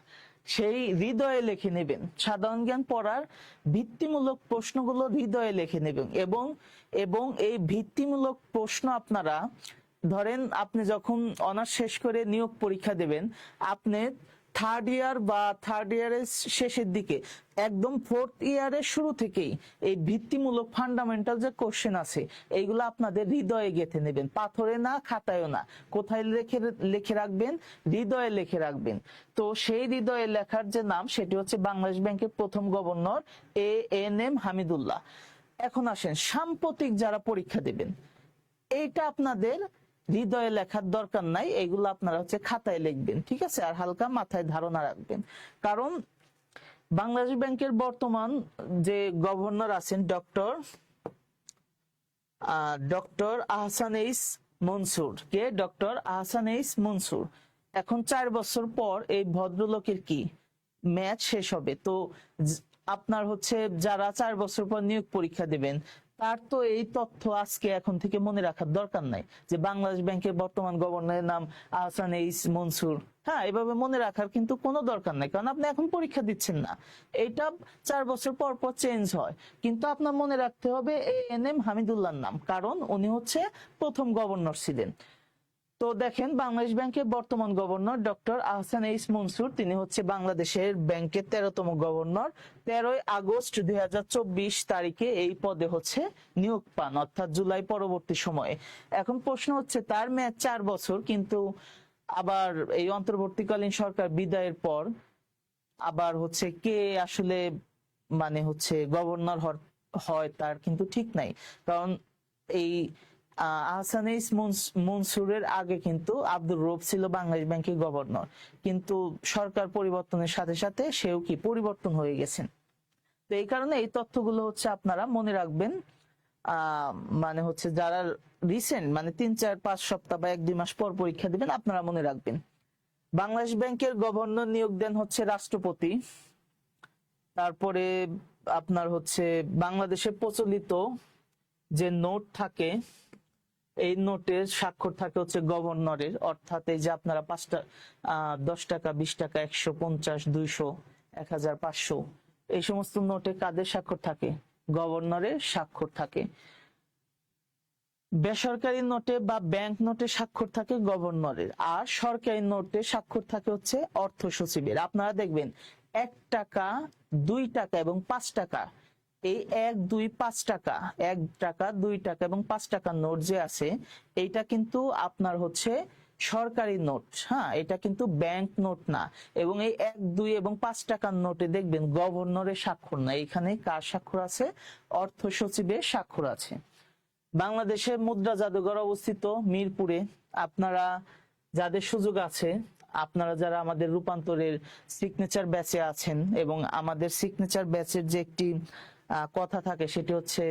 সেই হৃদয়ে লিখে নেবেন। সাধারণ জ্ঞান পড়ার ভিত্তিমূলক প্রশ্নগুলো হৃদয়ে লিখে নেবেন। এবং এই ভিত্তিমূলক প্রশ্ন আপনারা ধরেন আপনি যখন অনার্স শেষ করে নিয়োগ পরীক্ষা দেবেন, আপনি থার্ড ইয়ার বা থার্ড ইয়ারের শেষের দিকে একদম ফোর্থ ইয়ারের শুরু থেকেই এই ভিত্তিমূলক ফান্ডামেন্টাল যে কোশ্চেন আছে এইগুলো আপনাদের হৃদয়ে গেঁথে নেবেন, পাথরে না, খাতায়ও না। কোথায় লিখে লিখে রাখবেন? হৃদয়ে লিখে রাখবেন। তো সেই হৃদয়ে লেখার যে নাম, সেটি হচ্ছে বাংলাদেশ ব্যাংকের প্রথম গভর্নর ANM হামিদুল্লাহ। এখন আসেন, সাম্প্রতিক যারা পরীক্ষা দেবেন, এইটা আপনাদের হৃদয়ে লেখার দরকার নাই, এগুলো আপনারা হচ্ছে খাতায় লিখবেন, ঠিক আছে? আর হালকা মাথায় ধারণা রাখবেন। কারণ বাংলাদেশ ব্যাংকের বর্তমান যে গভর্নর আছেন ডক্টর আহসান এইচ মনসুর, কে? Doctor Ahsan H Mansur. এখন 4 বছর পর এই ভদ্রলোকের কি ম্যাচ শেষ হবে। তো আপনার হচ্ছে যারা 4 বছর পর নিয়োগ পরীক্ষা দেবেন, তার তো এই তথ্য আজকে এখন থেকে মনে রাখার দরকার নাই যে বাংলাদেশ ব্যাংকের বর্তমান গভর্নরের নাম আহসান এইচ মনসুর। হ্যাঁ, এভাবে মনে রাখার কিন্তু কোনো দরকার নাই, কারণ আপনি এখন পরীক্ষা দিচ্ছেন না। এটা 4 বছর পর পর চেঞ্জ হয়, কিন্তু আপনার মনে রাখতে হবে ANM হামিদুল্লাহর নাম, কারণ উনি হচ্ছে প্রথম গভর্নর ছিলেন। তো দেখেন, বাংলাদেশ ব্যাংকের বর্তমান governor doctor Ahsan H Mansur, তিনি হচ্ছে বাংলাদেশের ব্যাংকের 13তম গভর্নর। 13ই আগস্ট 2024 তারিখে এই পদে হচ্ছে নিয়োগ পান, অর্থাৎ জুলাই পরবর্তী সময়ে। এখন প্রশ্ন হচ্ছে, তার মেয়াদ 4 বছর, কিন্তু আবার এই অন্তর্বর্তীকালীন সরকার বিদায়ের পর আবার হচ্ছে কে আসলে মানে হচ্ছে গভর্নর হয় তার কিন্তু ঠিক নাই। কারণ এই আহসান এইচ মনসুরের আগে কিন্তু আব্দুর রউফ ছিল বাংলাদেশ ব্যাংকের গভর্নর, কিন্তু সরকার পরিবর্তনের সাথে সাথে সেও কি পরিবর্তন হয়ে গেছেন। তো এই কারণে এই তথ্যগুলো হচ্ছে আপনারা মনে রাখবেন। মানে হচ্ছে যারা রিসেন্ট, মানে 3-4-5 সপ্তাহ বা 1-2 মাস পর পরীক্ষা দিবেন, আপনারা মনে রাখবেন বাংলাদেশ ব্যাংকের গভর্নর নিয়োগ দেন হচ্ছে রাষ্ট্রপতি। তারপরে আপনার হচ্ছে বাংলাদেশে প্রচলিত যে নোট থাকে, এই নোটের স্বাক্ষর থাকে হচ্ছে গভর্নরের, অর্থাৎ এই যে আপনারা 10 টাকা, 20 টাকা, 150, 200, 1000, 500 এই সমস্ত নোটে কাদের স্বাক্ষর থাকে? গভর্নরের স্বাক্ষর থাকে। বেসরকারি নোটে বা ব্যাংক নোটে স্বাক্ষর থাকে গভর্নরের, আর সরকারি নোটে স্বাক্ষর থাকে হচ্ছে অর্থ সচিবের। আপনারা দেখবেন 1 টাকা, 2 টাকা এবং 5 টাকা, এই 1, 2, 5 টাকা, 1 টাকা, 2 টাকা এবং 5 টাকার নোট যে আছে, এইটা কিন্তু আপনার হচ্ছে সরকারি নোট। হ্যাঁ, এটা কিন্তু ব্যাংক নোট না। এবং এই 1, 2 এবং 5 টাকার নোটে দেখবেন গভর্নরের স্বাক্ষর না, এখানে কার স্বাক্ষর আছে? অর্থ সচিবের স্বাক্ষর আছে। বাংলাদেশের মুদ্রা জাদুঘর অবস্থিত মিরপুরে। আপনারা যাদের সুযোগ আছে, আপনারা যারা আমাদের রূপান্তরের সিগনেচার ব্যাচে আছেন, এবং আমাদের সিগনেচার ব্যাচের যে একটি কথা থাকে, সেটি হচ্ছে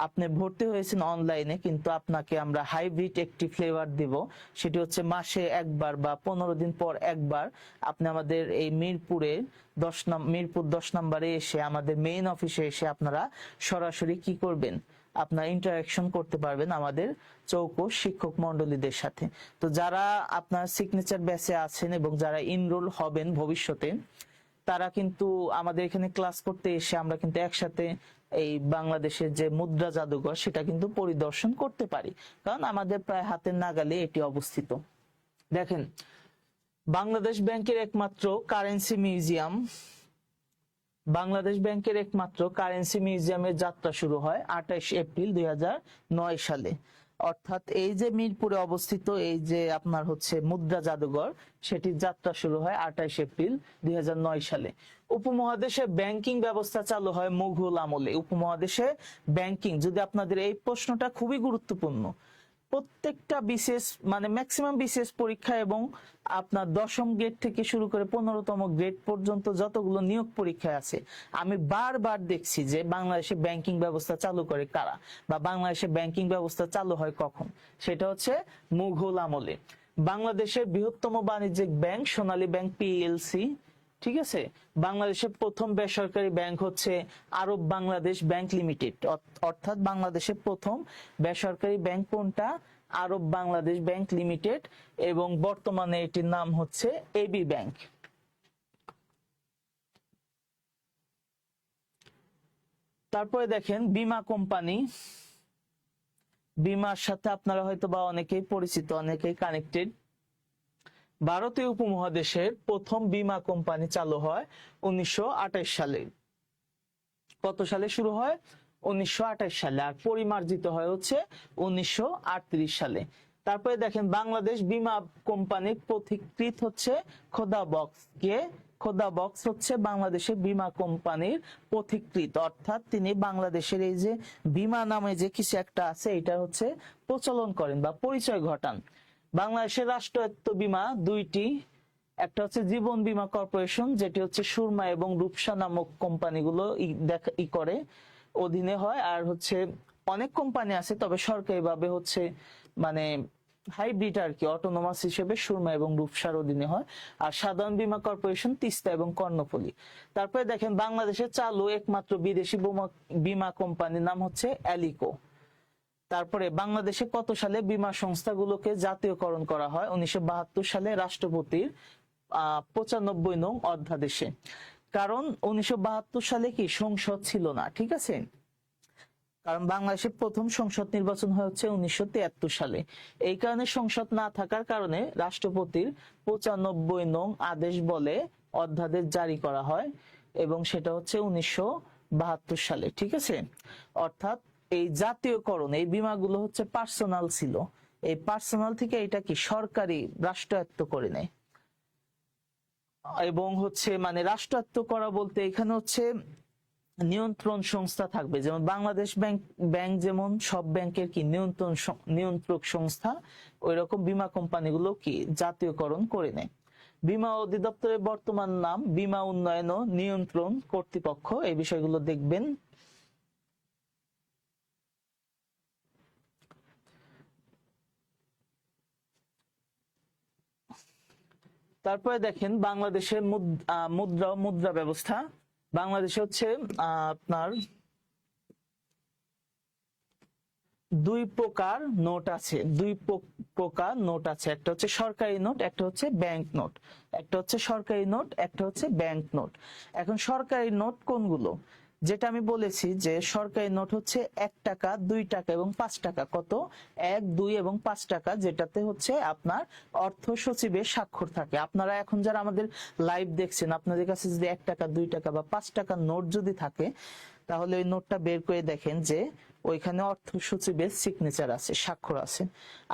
আপনি ভর্তি হয়েছেন অনলাইনে, কিন্তু আপনাকে আমরা হাইব্রিড একটি ফ্লেভার দিব। সেটি হচ্ছে মাসে একবার বা 15 দিন পর একবার আপনি আমাদের এই মিরপুর 10 নম্বরে এসে, আমাদের মেইন অফিসে এসে আপনারা সরাসরি কি করবেন? আপনার ইন্টারাকশন করতে পারবেন আমাদের চৌকস শিক্ষক মন্ডলীদের সাথে। তো যারা আপনার সিগনেচার ব্যাচে আছেন এবং যারা ইনরোল হবেন ভবিষ্যতে, তারা কিন্তু আমাদের এখানে ক্লাস করতে এসে আমরা কিন্তু একসাথে এই বাংলাদেশের যে মুদ্রা জাদুঘর সেটা কিন্তু পরিদর্শন করতে পারি, কারণ আমাদের প্রায় হাতের নাগালে এটি অবস্থিত। দেখেন, বাংলাদেশ ব্যাংকের একমাত্র কারেন্সি মিউজিয়াম, বাংলাদেশ ব্যাংকের একমাত্র কারেন্সি মিউজিয়ামের যাত্রা শুরু হয় 28 এপ্রিল 2009 সালে। অর্থাৎ এই যে মিরপুরে অবস্থিত এই যে আপনার হচ্ছে মুদ্রা জাদুঘর, সেটির যাত্রা শুরু হয় 28 এপ্রিল 2009 সালে। উপমহাদেশে ব্যাংকিং ব্যবস্থা চালু হয় মুঘল আমলে। উপমহাদেশে ব্যাংকিং, যদি আপনাদের এই প্রশ্নটা খুবই গুরুত্বপূর্ণ, প্রত্যেকটা বিশেষ মানে ম্যাক্সিমাম বিশেষ পরীক্ষা এবং আপনার 10ম গ্রেড থেকে শুরু করে 15তম গ্রেড পর্যন্ত যতগুলো নিয়োগ পরীক্ষা আছে, আমি বারবার দেখছি যে বাংলাদেশে ব্যাংকিং ব্যবস্থা চালু করে কারা, বা বাংলাদেশে ব্যাংকিং ব্যবস্থা চালু হয় কখন? সেটা হচ্ছে মুঘল আমলে। বাংলাদেশের বৃহত্তম বাণিজ্যিক ব্যাংক সোনালী ব্যাংক PLC, ঠিক আছে। বাংলাদেশের প্রথম বেসরকারি ব্যাংক হচ্ছে আরব বাংলাদেশ ব্যাংক লিমিটেড, অর্থাৎ বাংলাদেশের প্রথম বেসরকারি ব্যাংক কোনটা? আরব বাংলাদেশ ব্যাংক লিমিটেড, এবং বর্তমানে এটির নাম হচ্ছে AB ব্যাংক। তারপরে দেখেন, বীমা কোম্পানি। বীমার সাথে আপনারা হয়তো বা অনেকেই পরিচিত, অনেকেই কানেক্টেড। ভারতীয় উপমহাদেশের প্রথম বীমা কোম্পানি চালু হয় 1928 সালে। কত সালে শুরু হয়? 1928 সালে। আর পরিমার্জিত হয় হচ্ছে 1938 সালে। তারপরে দেখেন বাংলাদেশ বীমা কোম্পানির পথিকৃৎ হচ্ছে খোদা বক্স। কে? খোদা বক্স হচ্ছে বাংলাদেশের বীমা কোম্পানির পথিকৃৎ, অর্থাৎ তিনি বাংলাদেশের এই যে বীমা নামে যে কিছু একটা আছে এটা হচ্ছে প্রচলন করেন বা পরিচয় ঘটান। বাংলাদেশের রাষ্ট্রায়ত্ত বীমা দুইটি, একটা হচ্ছে জীবন বীমা কর্পোরেশন, যেটি হচ্ছে সুরমা এবং রূপসা নামক কোম্পানিগুলো করে অধীনে হয়। আর হচ্ছে অনেক কোম্পানি আছে, তবে সরকারিভাবে হচ্ছে মানে হাইব্রিড আর কি, অটোনোমাস হিসেবে সুরমা এবং রূপসার অধীনে হয়। আর সাধারণ বীমা কর্পোরেশন তিস্তা এবং কর্ণফুলী। তারপরে দেখেন বাংলাদেশে চালু একমাত্র বিদেশি বীমা কোম্পানির নাম হচ্ছে অ্যালিকো। তারপরে বাংলাদেশে কত সালে বীমা সংস্থাগুলোকে জাতীয়করণ করা হয়? 1972 সালে রাষ্ট্রপতির 95 নং অধ্যাদেশে। কারণ 1972 সালে কি সংসদ ছিল না, ঠিক আছে? কারণ বাংলাদেশের প্রথম সংসদ নির্বাচন হচ্ছে 1973 সালে। এই কারণে সংসদ না থাকার কারণে রাষ্ট্রপতির 95 নং আদেশ বলে অধ্যাদেশ জারি করা হয়, এবং সেটা হচ্ছে 1972 সালে, ঠিক আছে? অর্থাৎ এই জাতীয়করণ, এই বীমাগুলো হচ্ছে পার্সোনাল ছিল, এই পার্সোনাল থেকে এটা কি সরকারি রাষ্ট্রায়ত্ত করে নেয়। এবং হচ্ছে মানে রাষ্ট্রায়ত্ত করা বলতে এখানে হচ্ছে নিয়ন্ত্রণ সংস্থা থাকবে, যেমন বাংলাদেশ ব্যাংক যেমন সব ব্যাংকের কি নিয়ন্ত্রক সংস্থা, ওই রকম বীমা কোম্পানিগুলো কি জাতীয়করণ করে নেয়। বীমা অধিদপ্তরের বর্তমান নাম বীমা উন্নয়ন ও নিয়ন্ত্রণ কর্তৃপক্ষ। এই বিষয়গুলো দেখবেন। তারপরে দেখেন বাংলাদেশের মুদ্রা ব্যবস্থা। বাংলাদেশে হচ্ছে আপনার দুই প্রকার নোট আছে, একটা হচ্ছে সরকারি নোট, একটা হচ্ছে ব্যাংক নোট। একটা হচ্ছে সরকারি নোট, একটা হচ্ছে ব্যাংক নোট। এখন সরকারি নোট কোনগুলো? যেটা আমি বলেছি যে সরকারি নোট হচ্ছে 1 টাকা, 2 টাকা এবং 5 টাকা। কত? 1, 2 এবং 5 টাকা, যেটাতে হচ্ছে আপনার অর্থ সচিবের স্বাক্ষর থাকে। আপনারা এখন যারা আমাদের লাইভ দেখছেন, আপনাদের কাছে যদি 1 টাকা, 2 টাকা বা 5 টাকার নোট যদি থাকে, তাহলে ওই নোটটা বের করে দেখেন যে ওইখানে অর্থ সচিবের সিগনেচার আছে, স্বাক্ষর আছে।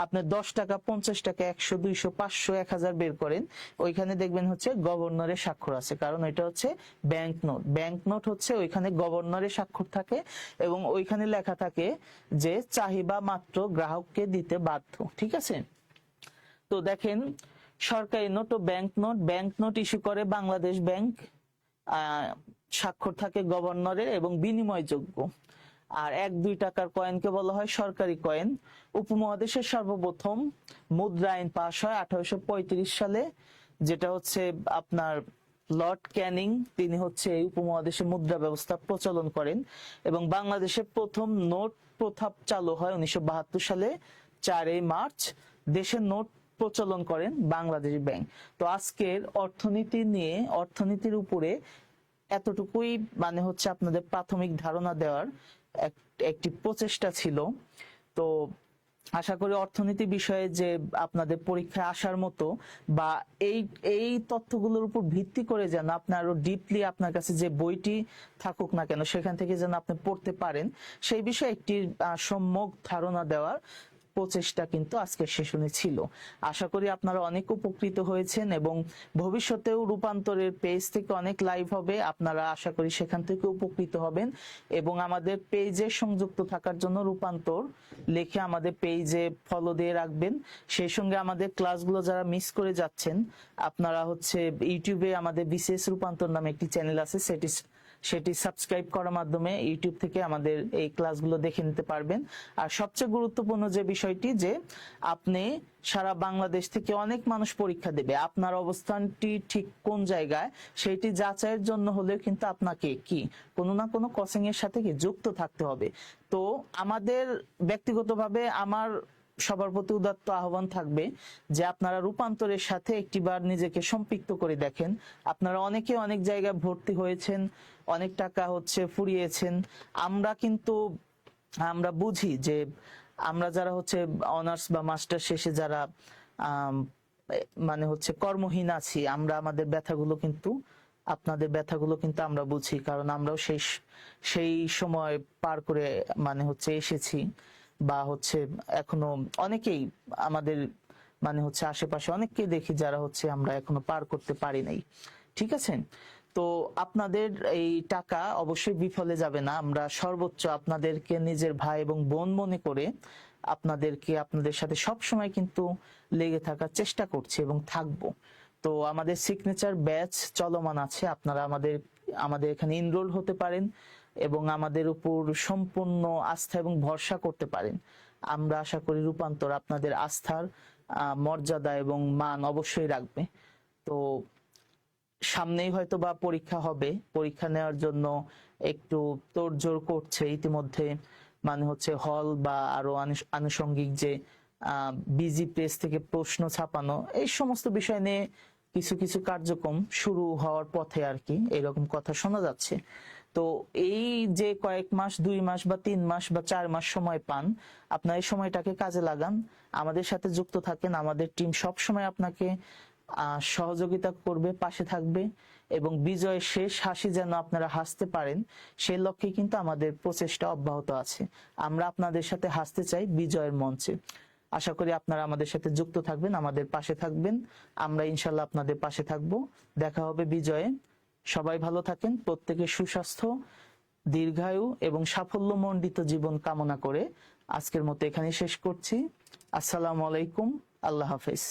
আপনি 10 টাকা, 50 টাকা, 100, 200, 500, 1000 বের করেন, ওইখানে দেখবেন হচ্ছে গভর্নরের স্বাক্ষর আছে, কারণ এটা হচ্ছে ব্যাংক নোট। ব্যাংক নোট হচ্ছে ওইখানে গভর্নরের স্বাক্ষর থাকে এবং ওইখানে লেখা থাকে যে চাহিদা মাত্র গ্রাহককে দিতে বাধ্য, ঠিক আছে? তো দেখেন সরকারি নোট ও ব্যাংক নোট ইস্যু করে বাংলাদেশ ব্যাংক, স্বাক্ষর থাকে গভর্নরের এবং বিনিময়যোগ্য। আর 1, 2 টাকার কয়েনকে বলা হয় সরকারি কয়েন। উপমহাদেশের সর্বপ্রথম মুদ্রা আইন পাশ হয় 1835 সালে, যেটা হচ্ছে আপনার লর্ড ক্যানিং, তিনি হচ্ছে এই উপমহাদেশে মুদ্রা ব্যবস্থা প্রচলন করেন। এবং বাংলাদেশের প্রথম নোট প্রথা চালু হয় 1972 সালে 4 মার্চ। দেশের নোট প্রচলন করেন বাংলাদেশ ব্যাংক। তো আজকের অর্থনীতির উপরে এতটুকুই মানে হচ্ছে আপনাদের প্রাথমিক ধারণা দেওয়ার একটি প্রচেষ্টা ছিল। তো আশা করি অর্থনীতি বিষয়ে যে আপনাদের পরীক্ষায় আসার মতো বা এই তথ্যগুলোর উপর ভিত্তি করে যেন আপনি আরো ডিপলি আপনার কাছে যে বইটি থাকুক না কেন সেখান থেকে যেন আপনি পড়তে পারেন, সেই বিষয়ে একটি সম্যক ধারণা দেওয়ার প্রচেষ্টা কিন্তু আজকের সেশনে ছিল। আশা করি আপনারা অনেক উপকৃত হয়েছেন এবং ভবিষ্যতেও রূপান্তরের পেজ থেকে অনেক লাইভ হবে, আপনারা আশা করি সেখান থেকে উপকৃত হবেন। এবং আমাদের পেজে সংযুক্ত থাকার জন্য রূপান্তর লিখে আমাদের পেজে ফলো দিয়ে রাখবেন। সেই সঙ্গে আমাদের ক্লাসগুলো যারা মিস করে যাচ্ছেন, আপনারা হচ্ছে ইউটিউবে আমাদের বিশেষ রূপান্তর নামে একটি চ্যানেল আছে, সেটি সাবস্ক্রাইব করার মাধ্যমে ইউটিউব থেকে আমাদের এই ক্লাসগুলো দেখে নিতে পারবেন। আর সবচেয়ে গুরুত্বপূর্ণ যে বিষয়টি, যে আপনি সারা বাংলাদেশ থেকে অনেক মানুষ পরীক্ষা দেবে, আপনার অবস্থানটি ঠিক কোন জায়গায় সেইটি যাচাইয়ের জন্য হলেও কিন্তু আপনাকে কি কোনো না কোনো কোচিং এর সাথে কি যুক্ত থাকতে হবে। তো আমাদের ব্যক্তিগতভাবে আমার সবার প্রতি উদাত্ত আহ্বান থাকবে যে আপনারা রূপান্তরের সাথে একটিবার নিজেকে সম্পৃক্ত করে দেখেন। আপনারা অনেকে অনেক জায়গায় ভর্তি হয়েছেন, অনেক টাকা হচ্ছে ফুরিয়েছেন। আমরা বুঝি যে আমরা যারা হচ্ছে অনার্স বা মাস্টার শেষে যারা আম, মানে হচ্ছে কর্মহীন আছি, আমরা আমাদের ব্যথাগুলো কিন্তু আপনাদের ব্যথাগুলো কিন্তু আমরা বুঝি, কারণ আমরাও সেই সময় পার করে মানে হচ্ছে এসেছি, বা হচ্ছে এখনো অনেকেই আমাদের মানে হচ্ছে আশেপাশে অনেককেই দেখি যারা হচ্ছে আমরা এখনো পার করতে পারি নাই। ঠিক আছে, তো আপনাদের এই টাকা অবশ্যই বিফলে যাবে না। আমরা সর্বোচ্চ আপনাদেরকে নিজের ভাই এবং বোন মনে করে আপনাদের সাথে সব সময় কিন্তু লেগে থাকার চেষ্টা করছি এবং থাকবো। তো আমাদের সিগনেচার ব্যাচ চলমান আছে, আপনারা আমাদের এখানে এনরোল হতে পারেন এবং আমাদের উপর সম্পূর্ণ আস্থা এবং ভরসা করতে পারেন। আমরা আশা করি রূপান্তর আপনাদের আস্থার মর্যাদা এবং মান অবশ্যই রাখবে। তো সামনেই হয়তো বা পরীক্ষা হবে, পরীক্ষা নেওয়ার জন্য একটু তোড়জোড় করছে ইতিমধ্যে, মানে হচ্ছে হল বা আরো আনুষঙ্গিক যে বিজি প্রেস থেকে প্রশ্ন ছাপানো, এই সমস্ত বিষয় নিয়ে কিছু কিছু কার্যক্রম শুরু হওয়ার পথে আর কি, এরকম কথা শোনা যাচ্ছে। তো এই যে কয়েক মাস, 2 মাস বা 3 মাস বা 4 মাস সময় পান, আপনার এই সময়টাকে কাজে লাগান, আমাদের সাথে যুক্ত থাকেন। আমাদের টিম সব সময় আপনাকে সহযোগিতা করবে, পাশে থাকবে, এবং বিজয়ের শেষ হাসি যেন আপনারা হাসতে পারেন সেই লক্ষ্যে কিন্তু আমাদের প্রচেষ্টা অব্যাহত আছে। আমরা আপনাদের সাথে হাসতে চাই বিজয়ের মঞ্চে। আশা করি আপনারা আমাদের সাথে যুক্ত থাকবেন, আমাদের পাশে থাকবেন। আমরা ইনশাল্লাহ আপনাদের পাশে থাকব। দেখা হবে বিজয়ে। সবাই ভালো থাকেন, প্রত্যেকের সুস্বাস্থ্য, দীর্ঘায়ু এবং সাফল্যমণ্ডিত জীবন কামনা করে আজকের মতো এখানেই শেষ করছি। আসসালামু আলাইকুম, আল্লাহ হাফেজ।